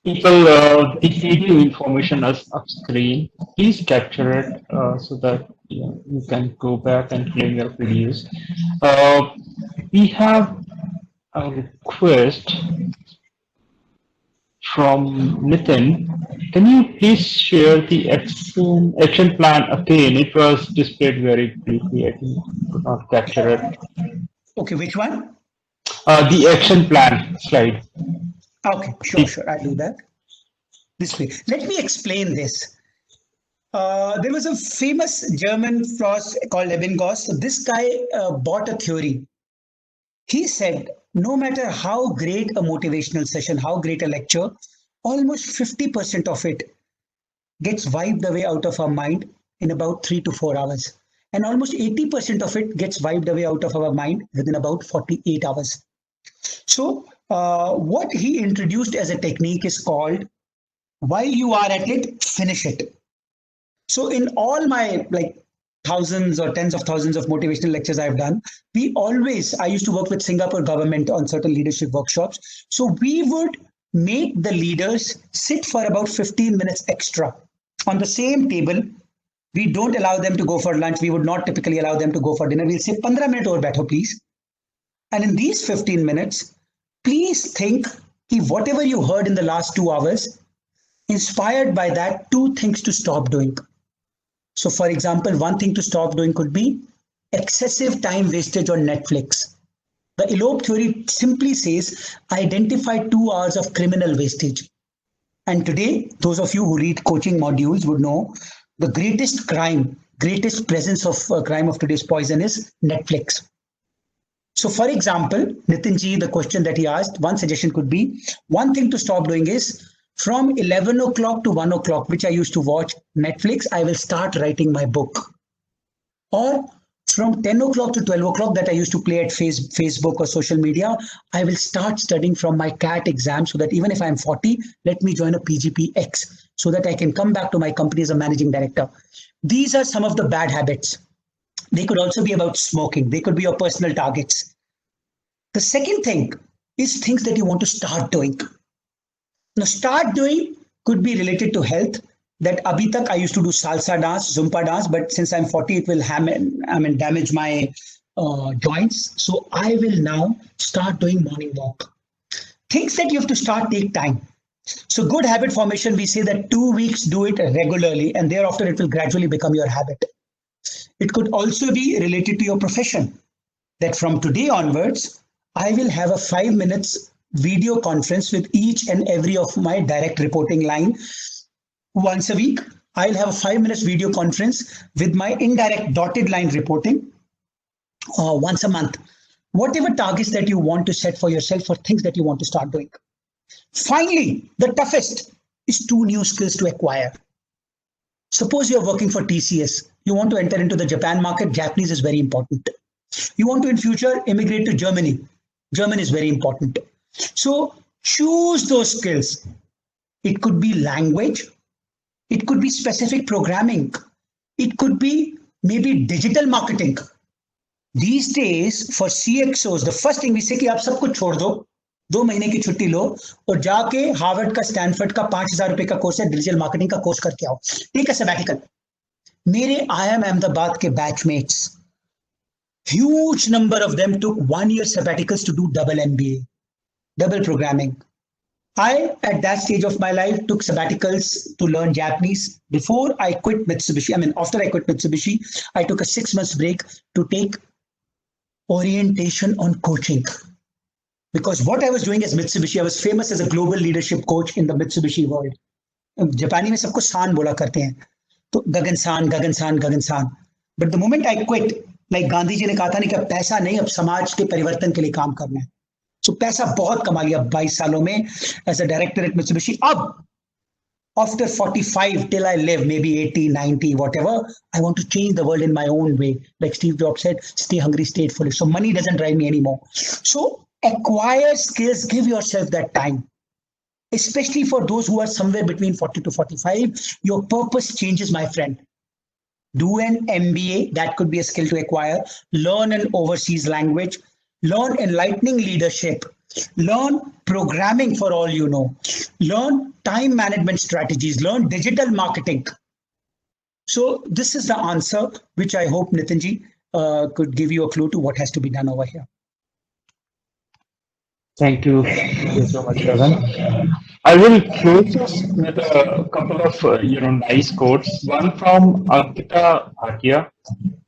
People, the video information is up screen. Please capture it so that you can go back and play your videos. We have a request from Nitin. Can you please share the action plan again? It was displayed very briefly. I think I could not capture it. Okay, which one? The action plan slide. Okay, sure, I'll do that. This way. Let me explain this. There was a famous German philosopher called Ebbinghaus. So this guy bought a theory. He said, no matter how great a motivational session, how great a lecture, almost 50% of it gets wiped away out of our mind in about 3 to 4 hours. And almost 80% of it gets wiped away out of our mind within about 48 hours. So what he introduced as a technique is called, while you are at it, finish it. So in all my thousands or tens of thousands of motivational lectures I've done, I used to work with Singapore government on certain leadership workshops. So we would make the leaders sit for about 15 minutes extra on the same table. We don't allow them to go for lunch. We would not typically allow them to go for dinner. We'll say 15 minutes or better, please. And in these 15 minutes, please think whatever you heard in the last 2 hours, inspired by that, 2 things to stop doing. So for example, one thing to stop doing could be excessive time wastage on Netflix. The ELOPE theory simply says identify 2 hours of criminal wastage. And today, those of you who read coaching modules would know the greatest crime, greatest presence of crime of today's poison is Netflix. So for example, Nitinji, the question that he asked, one suggestion could be, one thing to stop doing is from 11 o'clock to 1 o'clock, which I used to watch Netflix, I will start writing my book. Or from 10 o'clock to 12 o'clock that I used to play at Facebook or social media, I will start studying from my CAT exam so that even if I'm 40, let me join a PGPX so that I can come back to my company as a managing director. These are some of the bad habits. They could also be about smoking. They could be your personal targets. The second thing is things that you want to start doing. Now, start doing could be related to health. That abhi tak I used to do salsa dance, Zumba dance, but since I'm 40, it will damage my joints. So I will now start doing morning walk. Things that you have to start take time. So good habit formation, we say that 2 weeks do it regularly, and thereafter it will gradually become your habit. It could also be related to your profession, that from today onwards, I will have a 5 minutes video conference with each and every of my direct reporting line. Once a week, I'll have a 5 minutes video conference with my indirect dotted line reporting once a month. Whatever targets that you want to set for yourself or things that you want to start doing. Finally, the toughest is 2 new skills to acquire. Suppose you're working for TCS. You want to enter into the Japan market. Japanese is very important. You want to in future immigrate to Germany. German is very important. So choose those skills. It could be language. It could be specific programming. It could be maybe digital marketing. These days for CXOs, the first thing we say कि आप सब कुछ छोड़ दो, 2 महीने की छुट्टी लो और जाके हार्वर्ड का स्टैनफोर्ड का 5,000 रुपए का कोर्स है, डिजिटल मार्केटिंग का कोर्स करके आओ. Take a sabbatical. मेरे IIM अहमदाबाद के batchmates, huge number of them took 1 year sabbaticals to do double MBA, double programming. I, at that stage of my life, took sabbaticals to learn Japanese. Before I quit Mitsubishi, after I quit Mitsubishi, I took a 6 months break to take orientation on coaching. Because what I was doing as Mitsubishi, I was famous as a global leadership coach in the Mitsubishi world. Japani में सबको सान बोला करते हैं, तो गगन सान, गगन सान, गगन सान. But the moment I quit, like Gandhi ji ने कहा था नहीं कि अब पैसा नहीं, अब समाज के परिवर्तन के लिए काम करना है. So पैसा बहुत कमा लिया 22 सालों में as a director at Mitsubishi. अब after 45 till I live, maybe 80, 90, whatever, I want to change the world in my own way. Like Steve Jobs said, stay hungry, stay full. So money doesn't drive me anymore. So acquire skills, give yourself that time. Especially for those who are somewhere between 40 to 45, your purpose changes, my friend. Do an MBA, that could be a skill to acquire. Learn an overseas language. Learn enlightening leadership. Learn programming for all you know. Learn time management strategies. Learn digital marketing. So this is the answer, which I hope Nitinji could give you a clue to what has to be done over here. Thank you. Thank you so much, Gagan. I will close this with a couple of nice quotes. One from Ankita Bhatia.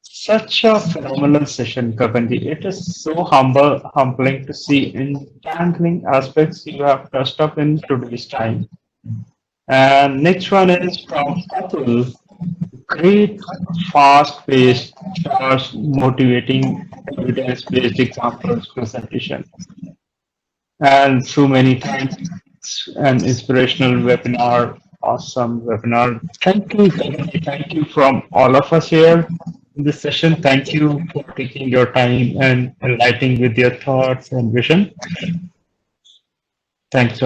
Such a phenomenal session, Gaganji. It is so humbling to see entangling aspects you have touched up in today's time. And next one is from Kapil. Great, fast-paced, fast, motivating, evidence-based examples presentation. And so many thanks. An inspirational webinar, awesome webinar. Thank you, Gaganji. Thank you from all of us here in this session. Thank you for taking your time and enlightening with your thoughts and vision. Thanks.